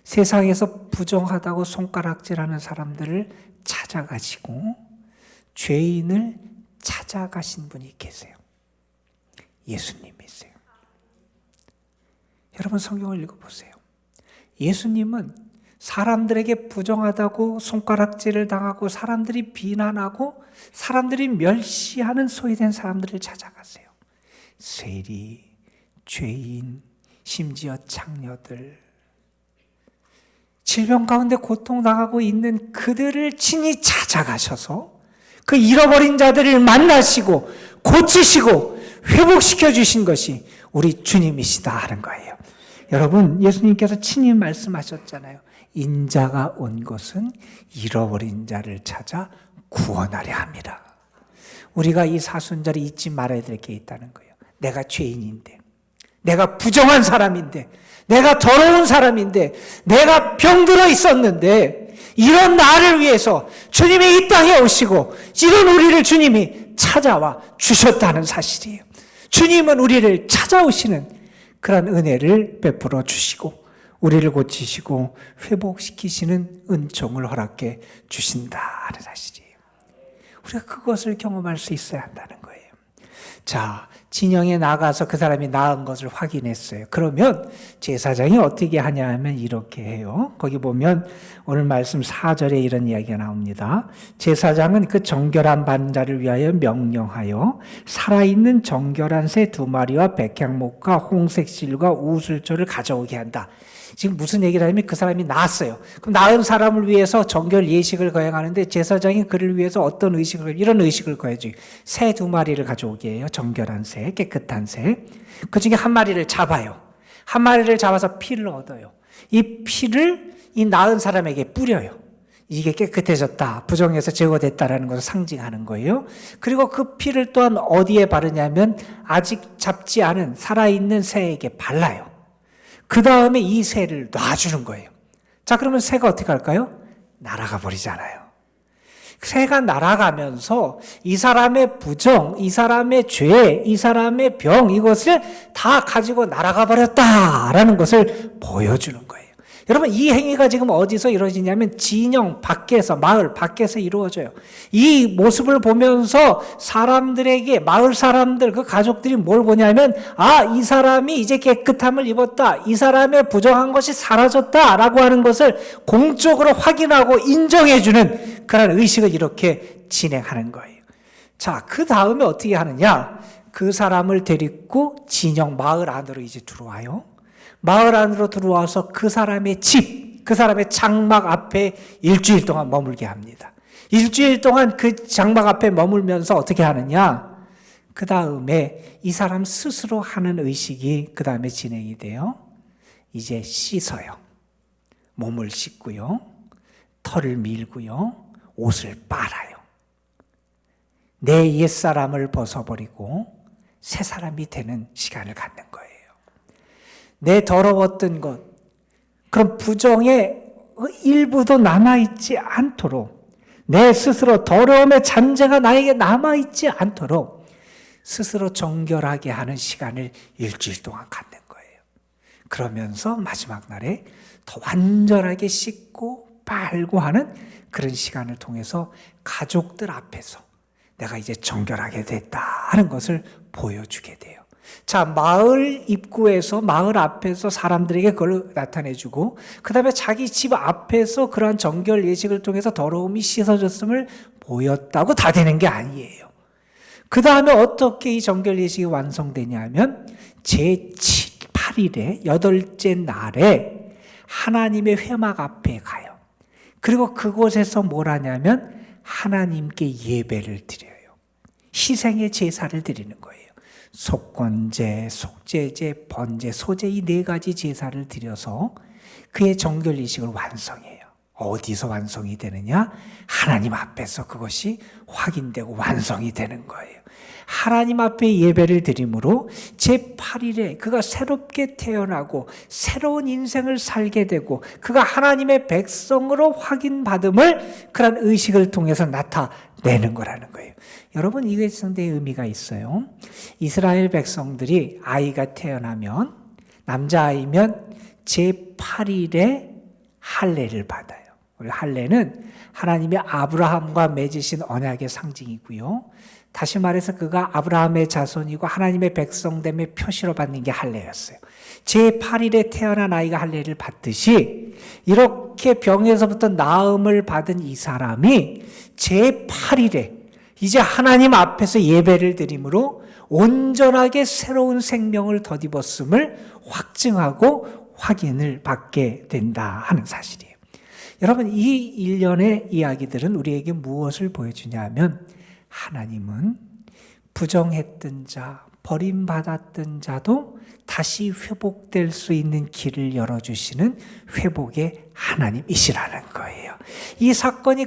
세상에서 부정하다고 손가락질하는 사람들을 찾아가시고 죄인을 찾아가신 분이 계세요. 예수님이세요. 여러분 성경을 읽어보세요. 예수님은 사람들에게 부정하다고 손가락질을 당하고 사람들이 비난하고 사람들이 멸시하는 소외된 사람들을 찾아가세요. 세리, 죄인, 심지어 창녀들, 질병 가운데 고통당하고 있는 그들을 친히 찾아가셔서 그 잃어버린 자들을 만나시고 고치시고 회복시켜 주신 것이 우리 주님이시다 하는 거예요. 여러분, 예수님께서 친히 말씀하셨잖아요. 인자가 온 것은 잃어버린 자를 찾아 구원하려 합니다. 우리가 이 사순절에 잊지 말아야 될 게 있다는 거예요. 내가 죄인인데, 내가 부정한 사람인데, 내가 더러운 사람인데, 내가 병들어 있었는데 이런 나를 위해서 주님이 이 땅에 오시고 이런 우리를 주님이 찾아와 주셨다는 사실이에요. 주님은 우리를 찾아오시는 그런 은혜를 베풀어 주시고 우리를 고치시고 회복시키시는 은총을 허락해 주신다는 사실이에요. 우리가 그것을 경험할 수 있어야 한다는 거예요. 자, 진영에 나가서 그 사람이 나은 것을 확인했어요. 그러면 제사장이 어떻게 하냐 하면 이렇게 해요. 거기 보면 오늘 말씀 4절에 이런 이야기가 나옵니다. 제사장은 그 정결한 반자를 위하여 명령하여 살아있는 정결한 새 2마리와 백향목과 홍색실과 우슬초를 가져오게 한다. 지금 무슨 얘기를 하냐면 그 사람이 나았어요. 그럼 나은 사람을 위해서 정결 예식을 거행하는데 제사장이 그를 위해서 어떤 의식을, 이런 의식을 거해줘요. 새 2마리를 가져오게 해요. 정결한 새, 깨끗한 새. 그 중에 한 마리를 잡아요. 한 마리를 잡아서 피를 얻어요. 이 피를 이 나은 사람에게 뿌려요. 이게 깨끗해졌다, 부정해서 제거됐다라는 것을 상징하는 거예요. 그리고 그 피를 또한 어디에 바르냐면 아직 잡지 않은 살아있는 새에게 발라요. 그 다음에 이 새를 놔주는 거예요. 자, 그러면 새가 어떻게 할까요? 날아가 버리잖아요. 새가 날아가면서 이 사람의 부정, 이 사람의 죄, 이 사람의 병, 이것을 다 가지고 날아가 버렸다라는 것을 보여주는 거예요. 여러분, 이 행위가 지금 어디서 이루어지냐면 진영 밖에서, 마을 밖에서 이루어져요. 이 모습을 보면서 사람들에게, 마을 사람들, 그 가족들이 뭘 보냐면, 아, 이 사람이 이제 깨끗함을 입었다, 이 사람의 부정한 것이 사라졌다라고 하는 것을 공적으로 확인하고 인정해주는 그런 의식을 이렇게 진행하는 거예요. 자, 그 다음에 어떻게 하느냐? 그 사람을 데리고 진영 마을 안으로 이제 들어와요. 마을 안으로 들어와서 그 사람의 집, 그 사람의 장막 앞에 일주일 동안 머물게 합니다. 일주일 동안 그 장막 앞에 머물면서 어떻게 하느냐? 그 다음에 이 사람 스스로 하는 의식이 그 다음에 진행이 돼요. 이제 씻어요. 몸을 씻고요. 털을 밀고요. 옷을 빨아요. 내 옛사람을 벗어버리고 새 사람이 되는 시간을 갖는 거예요. 내 더러웠던 것, 그런 부정의 일부도 남아있지 않도록, 내 스스로 더러움의 잔재가 나에게 남아있지 않도록 스스로 정결하게 하는 시간을 일주일 동안 갖는 거예요. 그러면서 마지막 날에 더 완전하게 씻고 빨고 하는 그런 시간을 통해서 가족들 앞에서, 내가 이제 정결하게 됐다 하는 것을 보여주게 돼요. 자, 마을 입구에서, 마을 앞에서 사람들에게 그걸 나타내주고, 그 다음에 자기 집 앞에서 그러한 정결 예식을 통해서 더러움이 씻어졌음을 보였다고 다 되는 게 아니에요. 그 다음에 어떻게 이 정결 예식이 완성되냐 하면 제8일에 8째 날에 하나님의 회막 앞에 가요. 그리고 그곳에서 뭘 하냐면 하나님께 예배를 드려요. 희생의 제사를 드리는 거예요. 속건제, 속죄제, 번제, 소제 이 4가지 제사를 드려서 그의 정결 이식을 완성해요. 어디서 완성이 되느냐? 하나님 앞에서 그것이 확인되고 완성이 되는 거예요. 하나님 앞에 예배를 드림으로 제8일에 그가 새롭게 태어나고 새로운 인생을 살게 되고 그가 하나님의 백성으로 확인받음을 그런 의식을 통해서 나타내는 거라는 거예요. 여러분, 이게 상당히 의미가 있어요. 이스라엘 백성들이 아이가 태어나면, 남자아이면 제8일에 할례를 받아요. 우리 할례는 하나님이 아브라함과 맺으신 언약의 상징이고요. 다시 말해서 그가 아브라함의 자손이고 하나님의 백성됨의 표시로 받는 게 할례였어요. 제8일에 태어난 아이가 할례를 받듯이 이렇게 병에서부터 나음을 받은 이 사람이 제8일에 이제 하나님 앞에서 예배를 드림으로 온전하게 새로운 생명을 덧입었음을 확증하고 확인을 받게 된다 하는 사실이에요. 여러분, 이 일련의 이야기들은 우리에게 무엇을 보여주냐 하면 하나님은 부정했던 자, 버림받았던 자도 다시 회복될 수 있는 길을 열어주시는 회복의 하나님이시라는 거예요. 이 사건이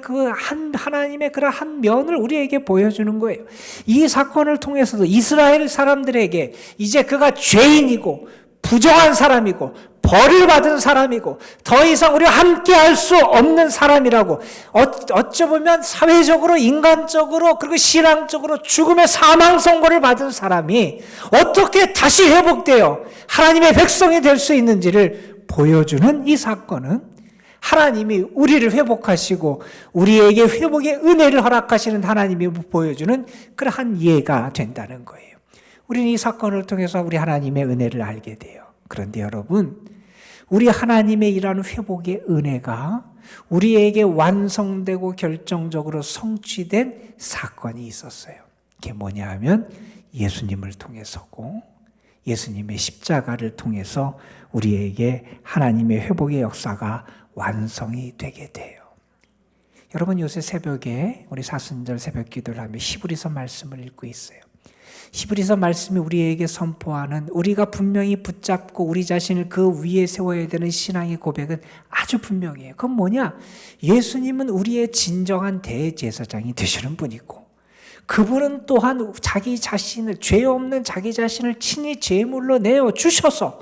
하나님의 그런 한 면을 우리에게 보여주는 거예요. 이 사건을 통해서도 이스라엘 사람들에게 이제 그가 죄인이고 부정한 사람이고 벌을 받은 사람이고 더 이상 우리와 함께 할 수 없는 사람이라고 어찌 보면 사회적으로 인간적으로 그리고 신앙적으로 죽음의 사망 선고를 받은 사람이 어떻게 다시 회복되어 하나님의 백성이 될 수 있는지를 보여주는 이 사건은 하나님이 우리를 회복하시고 우리에게 회복의 은혜를 허락하시는 하나님이 보여주는 그러한 예가 된다는 거예요. 우리는 이 사건을 통해서 우리 하나님의 은혜를 알게 돼요. 그런데 여러분, 우리 하나님의 이러한 회복의 은혜가 우리에게 완성되고 결정적으로 성취된 사건이 있었어요. 그게 뭐냐 하면 예수님을 통해서고 예수님의 십자가를 통해서 우리에게 하나님의 회복의 역사가 완성이 되게 돼요. 여러분, 요새 새벽에 우리 사순절 새벽 기도를 하며 히브리서 말씀을 읽고 있어요. 히브리서 말씀이 우리에게 선포하는 우리가 분명히 붙잡고 우리 자신을 그 위에 세워야 되는 신앙의 고백은 아주 분명해요. 그건 뭐냐? 예수님은 우리의 진정한 대제사장이 되시는 분이고 그분은 또한 자기 자신을, 죄 없는 자기 자신을 친히 제물로 내어주셔서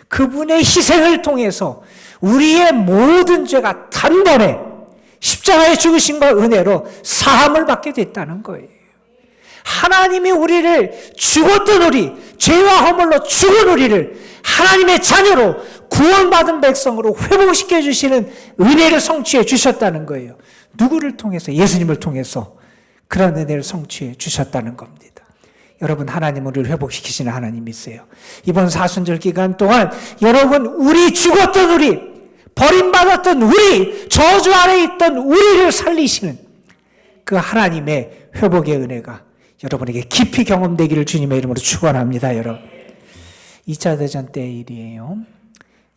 그분의 희생을 통해서 우리의 모든 죄가 단번에 십자가의 죽으심과 은혜로 사함을 받게 됐다는 거예요. 하나님이 우리를 죽었던 우리, 죄와 허물로 죽은 우리를 하나님의 자녀로 구원받은 백성으로 회복시켜 주시는 은혜를 성취해 주셨다는 거예요. 누구를 통해서? 예수님을 통해서 그런 은혜를 성취해 주셨다는 겁니다. 여러분, 하나님은 우리를 회복시키시는 하나님이세요. 이번 사순절 기간 동안 여러분, 우리 죽었던 우리, 버림받았던 우리, 저주 아래 있던 우리를 살리시는 그 하나님의 회복의 은혜가 여러분에게 깊이 경험되기를 주님의 이름으로 축원합니다. 여러분, 2차 대전 때의 일이에요.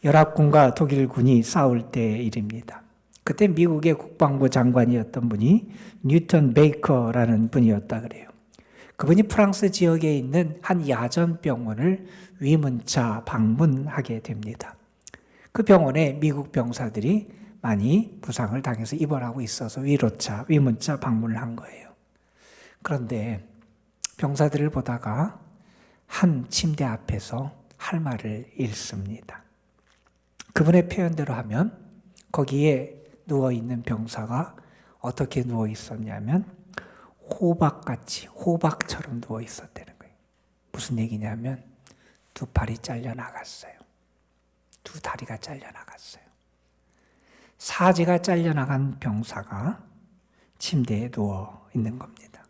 연합군과 독일군이 싸울 때의 일입니다. 그때 미국의 국방부 장관이었던 분이 뉴턴 베이커라는 분이었다 그래요. 그분이 프랑스 지역에 있는 한 야전병원을 위문차 방문하게 됩니다. 그 병원에 미국 병사들이 많이 부상을 당해서 입원하고 있어서 위문차 방문을 한 거예요. 그런데 병사들을 보다가 한 침대 앞에서 할 말을 잃습니다. 그분의 표현대로 하면 거기에 누워있는 병사가 어떻게 누워 있었냐면 호박같이, 호박처럼 누워 있었다는 거예요. 무슨 얘기냐면 두 팔이 잘려나갔어요. 두 다리가 잘려나갔어요. 사지가 잘려나간 병사가 침대에 누워 있는 겁니다.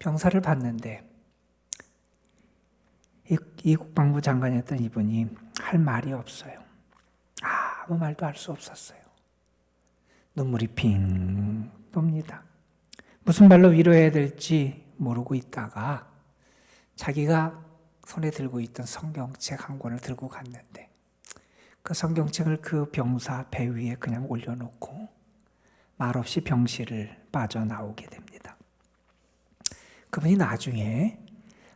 병사를 봤는데 이 국방부 장관이었던 이분이 할 말이 없어요. 아무 말도 할 수 없었어요. 눈물이 핑 돕니다. 무슨 말로 위로해야 될지 모르고 있다가 자기가 손에 들고 있던 성경책 한 권을 들고 갔는데 그 성경책을 그 병사 배 위에 그냥 올려놓고 말없이 병실을 빠져나오게 됩니다. 그분이 나중에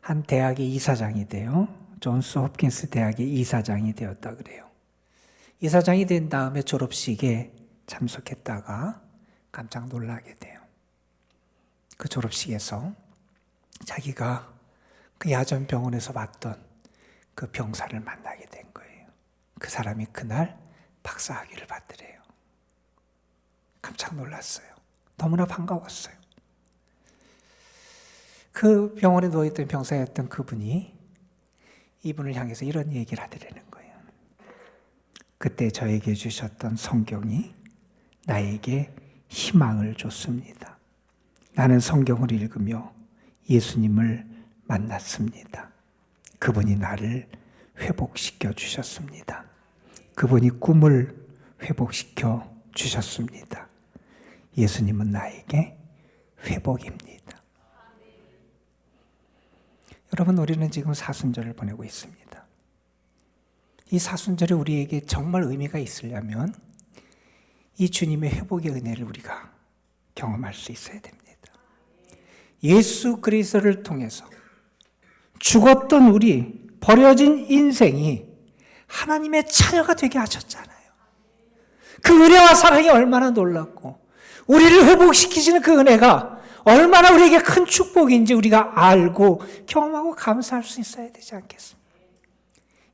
한 대학의 이사장이 돼요. 존스 홉킨스 대학의 이사장이 되었다 그래요. 이사장이 된 다음에 졸업식에 참석했다가 깜짝 놀라게 돼요. 그 졸업식에서 자기가 그 야전 병원에서 봤던 그 병사를 만나게 된 거예요. 그 사람이 그날 박사학위를 받더래요. 깜짝 놀랐어요. 너무나 반가웠어요. 그 병원에 누워있던 병사였던 그분이 이분을 향해서 이런 얘기를 하더라는 거예요. 그때 저에게 주셨던 성경이 나에게 희망을 줬습니다. 나는 성경을 읽으며 예수님을 만났습니다. 그분이 나를 회복시켜 주셨습니다. 그분이 꿈을 회복시켜 주셨습니다. 예수님은 나에게 회복입니다. 여러분, 우리는 지금 사순절을 보내고 있습니다. 이 사순절이 우리에게 정말 의미가 있으려면 이 주님의 회복의 은혜를 우리가 경험할 수 있어야 됩니다. 예수 그리스도를 통해서 죽었던 우리, 버려진 인생이 하나님의 자녀가 되게 하셨잖아요. 그 은혜와 사랑이 얼마나 놀랍고 우리를 회복시키시는 그 은혜가 얼마나 우리에게 큰 축복인지 우리가 알고 경험하고 감사할 수 있어야 되지 않겠습니까?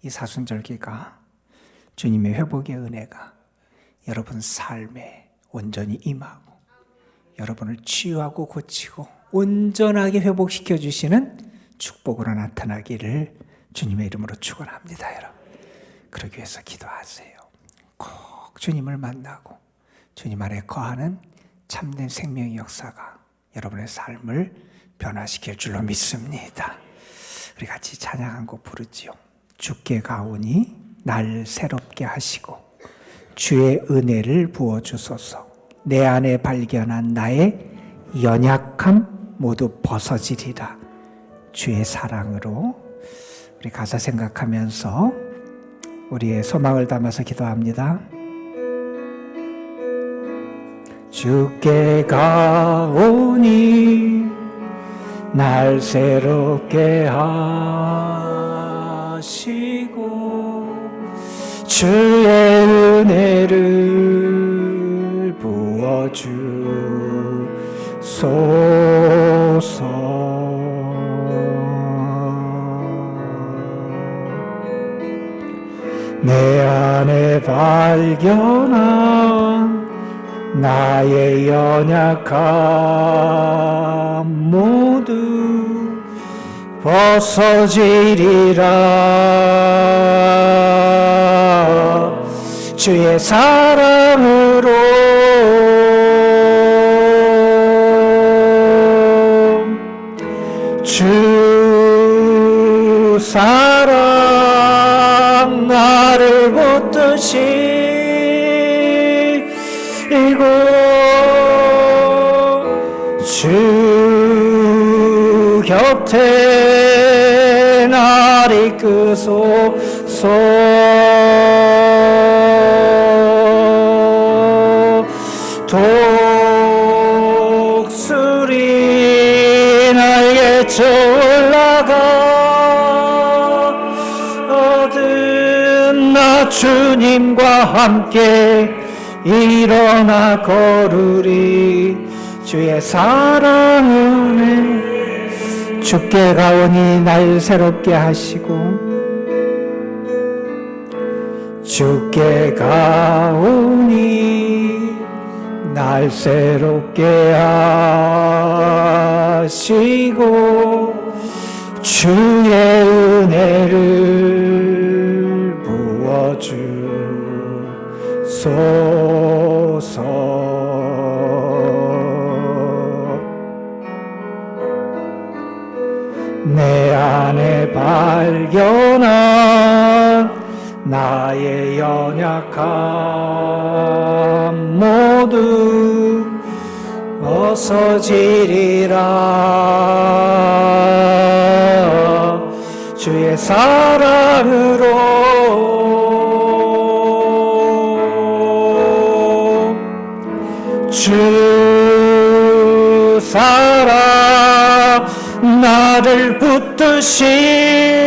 이 사순절기가 주님의 회복의 은혜가 여러분 삶에 온전히 임하고 여러분을 치유하고 고치고 온전하게 회복시켜 주시는 축복으로 나타나기를 주님의 이름으로 축원합니다. 여러분, 그러기 위해서 기도하세요. 꼭 주님을 만나고 주님 안에 거하는 참된 생명의 역사가 여러분의 삶을 변화시킬 줄로 믿습니다. 우리 같이 찬양 한 곡 부르지요. 주께 가오니 날 새롭게 하시고 주의 은혜를 부어주소서. 내 안에 발견한 나의 연약함 모두 벗어지리라. 주의 사랑으로. 우리 가사 생각하면서 우리의 소망을 담아서 기도합니다. 주께 가오니 날 새롭게 하시고 주의 은혜를 부어주소서. 내 안에 발견한 나의 연약함 모두 벗어지리라. 주의 사랑으로. 주 사랑 나를 붙드시고 주 곁에 날 이끄소서. 독수리 날개쳐 올라가거든 나 주님과 함께 일어나 걸으리. 주의 사랑은 주께 가오니 날 새롭게 하시고 주께 가오니 날 새롭게 하시고 주의 은혜를 부어주소서. 발견한 나의 연약함 모두 벗어지리라. 주의 사랑으로 주 사랑 나를 붙드시고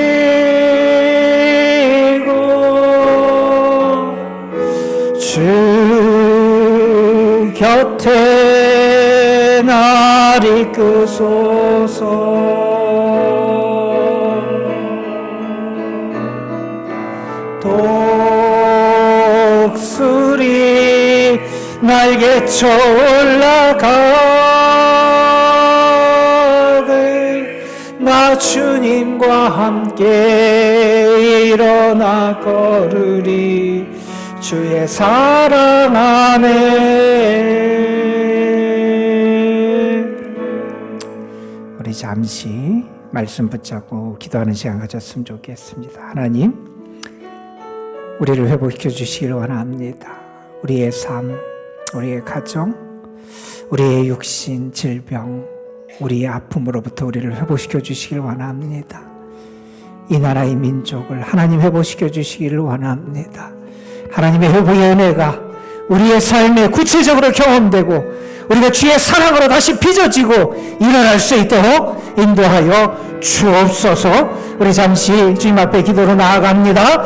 주 곁에 날 이끄소서. 독수리 날개쳐 올라가되 나 주님과 함께 일어나 걸으리. 주의 사랑 안에. 우리 잠시 말씀 붙잡고 기도하는 시간 가졌으면 좋겠습니다. 하나님, 우리를 회복시켜 주시길 원합니다. 우리의 삶, 우리의 가정, 우리의 육신, 질병, 우리의 아픔으로부터 우리를 회복시켜 주시길 원합니다. 이 나라의 민족을 하나님 회복시켜 주시기를 원합니다. 하나님의 회복의 은혜가 우리의 삶에 구체적으로 경험되고 우리가 주의 사랑으로 다시 빚어지고 일어날 수 있도록 인도하여 주옵소서. 우리 잠시 주님 앞에 기도로 나아갑니다.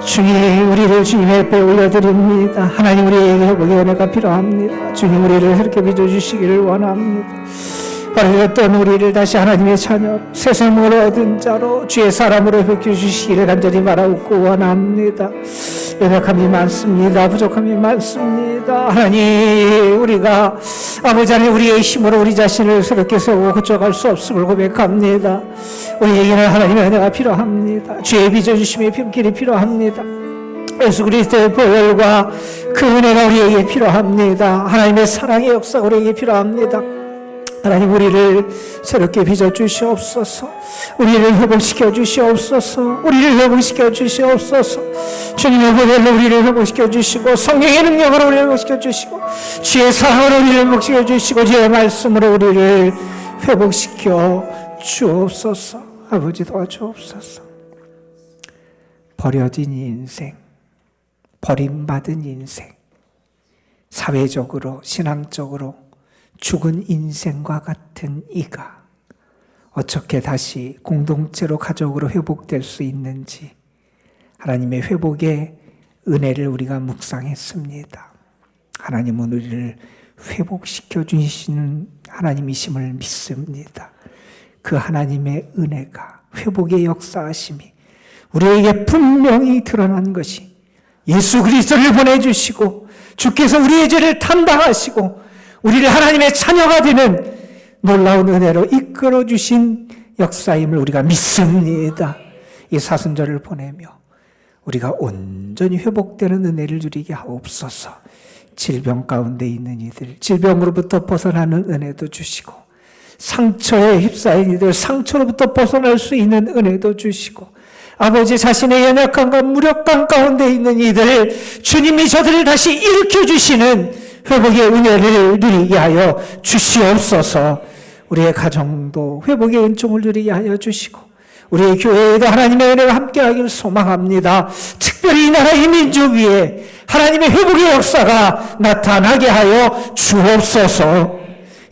주님, 우리를 주님 앞에 올려드립니다. 하나님, 우리에게 회복의 은혜가 필요합니다. 주님, 우리를 그렇게 빚어주시기를 원합니다. 버려졌던 우리를 다시 하나님의 자녀, 새 생명을 얻은 자로 주의 사람으로 회복해 주시기를 간절히 바라고 원합니다. 연약함이 많습니다. 부족함이 많습니다. 하나님, 우리가 아버지 안에 우리의 힘으로 우리 자신을 새롭게 세우고 고쳐갈 수 없음을 고백합니다. 우리에게는 하나님의 은혜가 필요합니다. 주의 빚어주심의 필길이 필요합니다. 예수 그리스도의 보혈과 그 은혜가 우리에게 필요합니다. 하나님의 사랑의 역사가 우리에게 필요합니다. 하나님, 우리를 새롭게 빚어주시옵소서. 우리를 회복시켜 주시옵소서. 우리를 회복시켜 주시옵소서. 주님의 보혈로 우리를 회복시켜 주시고 성령의 능력으로 우리를 회복시켜 주시고 주의 사랑으로 우리를 회복시켜 주시고 주의 말씀으로 우리를 회복시켜 주옵소서. 아버지, 도와주옵소서. 버려진 인생, 버림받은 인생, 사회적으로 신앙적으로 죽은 인생과 같은 이가 어떻게 다시 공동체로 가족으로 회복될 수 있는지 하나님의 회복의 은혜를 우리가 묵상했습니다. 하나님은 우리를 회복시켜 주시는 하나님이심을 믿습니다. 그 하나님의 은혜가, 회복의 역사하심이 우리에게 분명히 드러난 것이 예수 그리스도를 보내주시고 주께서 우리의 죄를 담당하시고 우리를 하나님의 자녀가 되는 놀라운 은혜로 이끌어 주신 역사임을 우리가 믿습니다. 이 사순절을 보내며 우리가 온전히 회복되는 은혜를 누리게 하옵소서. 질병 가운데 있는 이들, 질병으로부터 벗어나는 은혜도 주시고 상처에 휩싸인 이들, 상처로부터 벗어날 수 있는 은혜도 주시고 아버지, 자신의 연약함과 무력감 가운데 있는 이들, 주님이 저들을 다시 일으켜 주시는 회복의 은혜를 누리게 하여 주시옵소서. 우리의 가정도 회복의 은총을 누리게 하여 주시고 우리의 교회에도 하나님의 은혜가 함께하기를 소망합니다. 특별히 이 나라의 민족 위에 하나님의 회복의 역사가 나타나게 하여 주옵소서.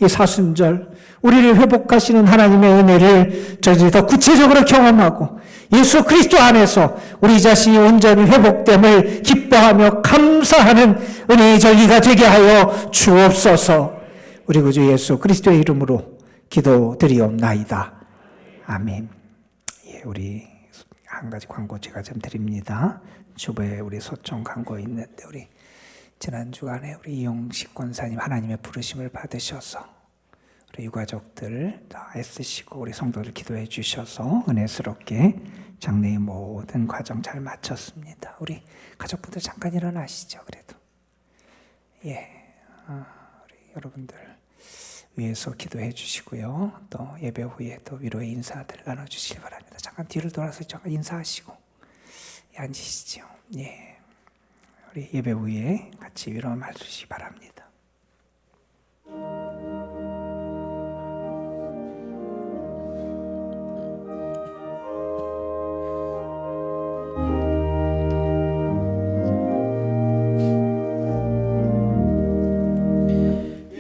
이 사순절 우리를 회복하시는 하나님의 은혜를 저희들이 더 구체적으로 경험하고 예수 그리스도 안에서 우리 자신이 온전히 회복됨을 기뻐하며 감사하는 은혜의 절기가 되게 하여 주옵소서. 우리 구주 예수 그리스도의 이름으로 기도드리옵나이다. 아멘. 예, 우리 한 가지 광고 제가 좀 드립니다. 주부에 우리 소총 광고 있는데 우리 지난 주간에 우리 이용식 권사님 하나님의 부르심을 받으셔서 우리 유가족들 다 애쓰시고 우리 성도들 기도해 주셔서 은혜스럽게 장래의 모든 과정 잘 마쳤습니다. 우리 가족분들 잠깐 일어나시죠. 그래도 우리 여러분들 위해서 기도해 주시고요. 또 예배 후에 또 위로의 인사들 나눠주시기 바랍니다. 잠깐 뒤를 돌아서 잠깐 인사하시고 앉으시죠. 예, 우리 예배 후에 같이 위로 말씀 주시기 바랍니다.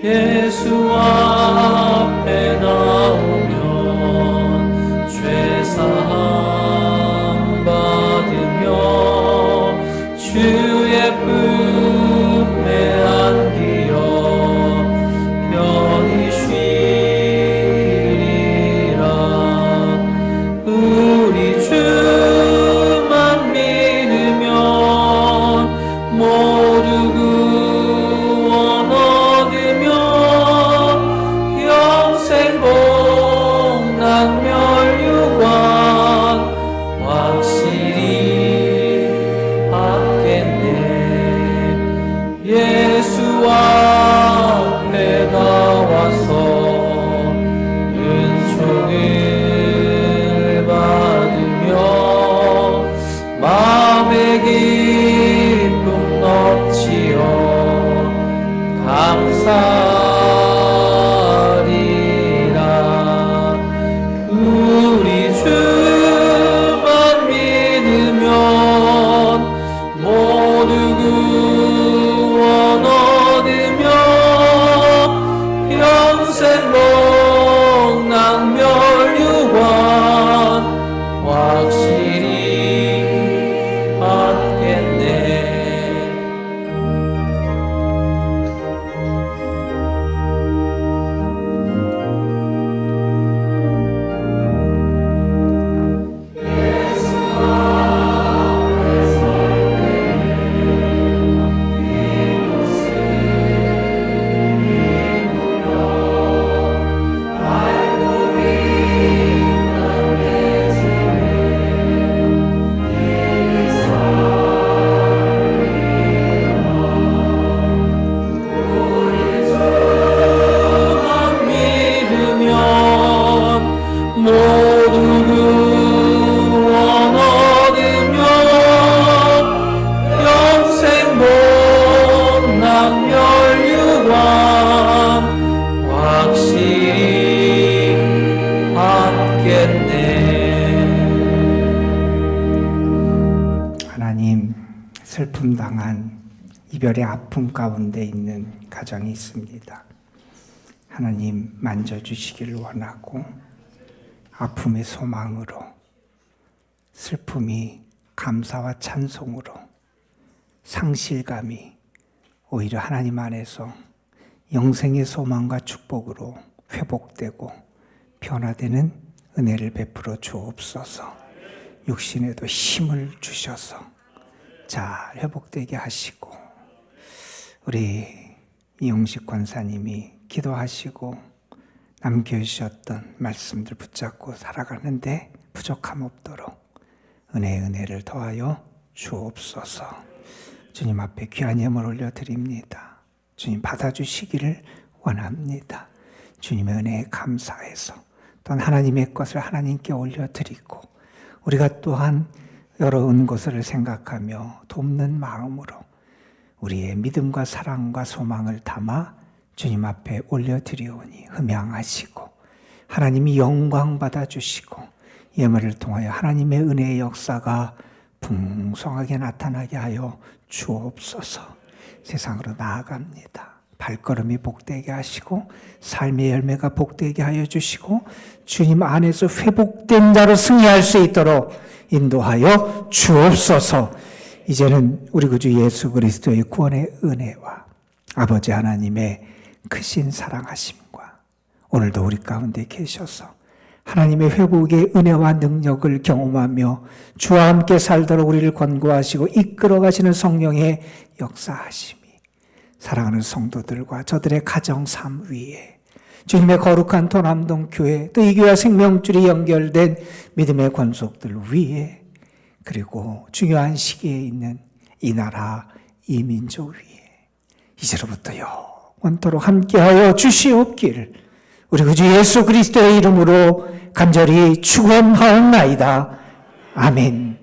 예수 앞에 나오면 죄사함 받으며 주의 품에 안기어 편히 쉬리라. 우리 주만 믿으면 모두 구원 얻으며 영생 복난 멸류관 확실히 받겠네. 예수 앞에 나와서 은총을 받으며 마음의 기쁨 넘치어 감사하리라. 우리 주만 믿으면 모두 구원 얻으며 영생 복난 멸류관 확실히 받겠네. 하나님, 슬픔 당한 이별의 아픔 가운데 있는 가정이 있습니다. 하나님 만져주시기를 원하고 아픔의 소망으로 슬픔이 감사와 찬송으로 상실감이 오히려 하나님 안에서 영생의 소망과 축복으로 회복되고 변화되는 은혜를 베풀어 주옵소서. 육신에도 힘을 주셔서 잘 회복되게 하시고 우리 이용식 권사님이 기도하시고 남겨주셨던 말씀들 붙잡고 살아가는데 부족함 없도록 은혜를 더하여 주옵소서. 주님 앞에 귀한 예물 올려드립니다. 주님 받아주시기를 원합니다. 주님의 은혜에 감사해서 또한 하나님의 것을 하나님께 올려드리고 우리가 또한 여러 것을 생각하며 돕는 마음으로 우리의 믿음과 사랑과 소망을 담아 주님 앞에 올려드리오니 흠양하시고 하나님이 영광 받아주시고 예물을 통하여 하나님의 은혜의 역사가 풍성하게 나타나게 하여 주옵소서. 세상으로 나아갑니다. 발걸음이 복되게 하시고 삶의 열매가 복되게 하여 주시고 주님 안에서 회복된 자로 승리할 수 있도록 인도하여 주옵소서. 이제는 우리 구주 예수 그리스도의 구원의 은혜와 아버지 하나님의 크신 사랑하심과 오늘도 우리 가운데 계셔서 하나님의 회복의 은혜와 능력을 경험하며 주와 함께 살도록 우리를 권고하시고 이끌어 가시는 성령의 역사하심이 사랑하는 성도들과 저들의 가정 삶 위에 주님의 거룩한 도남동 교회 또 이 교회와 생명줄이 연결된 믿음의 권속들 위에 그리고 중요한 시기에 있는 이 나라 이 민족 위에 이제로부터 원토록 함께하여 주시옵기를 우리 구주 예수 그리스도의 이름으로 간절히 축원하옵나이다. 아멘.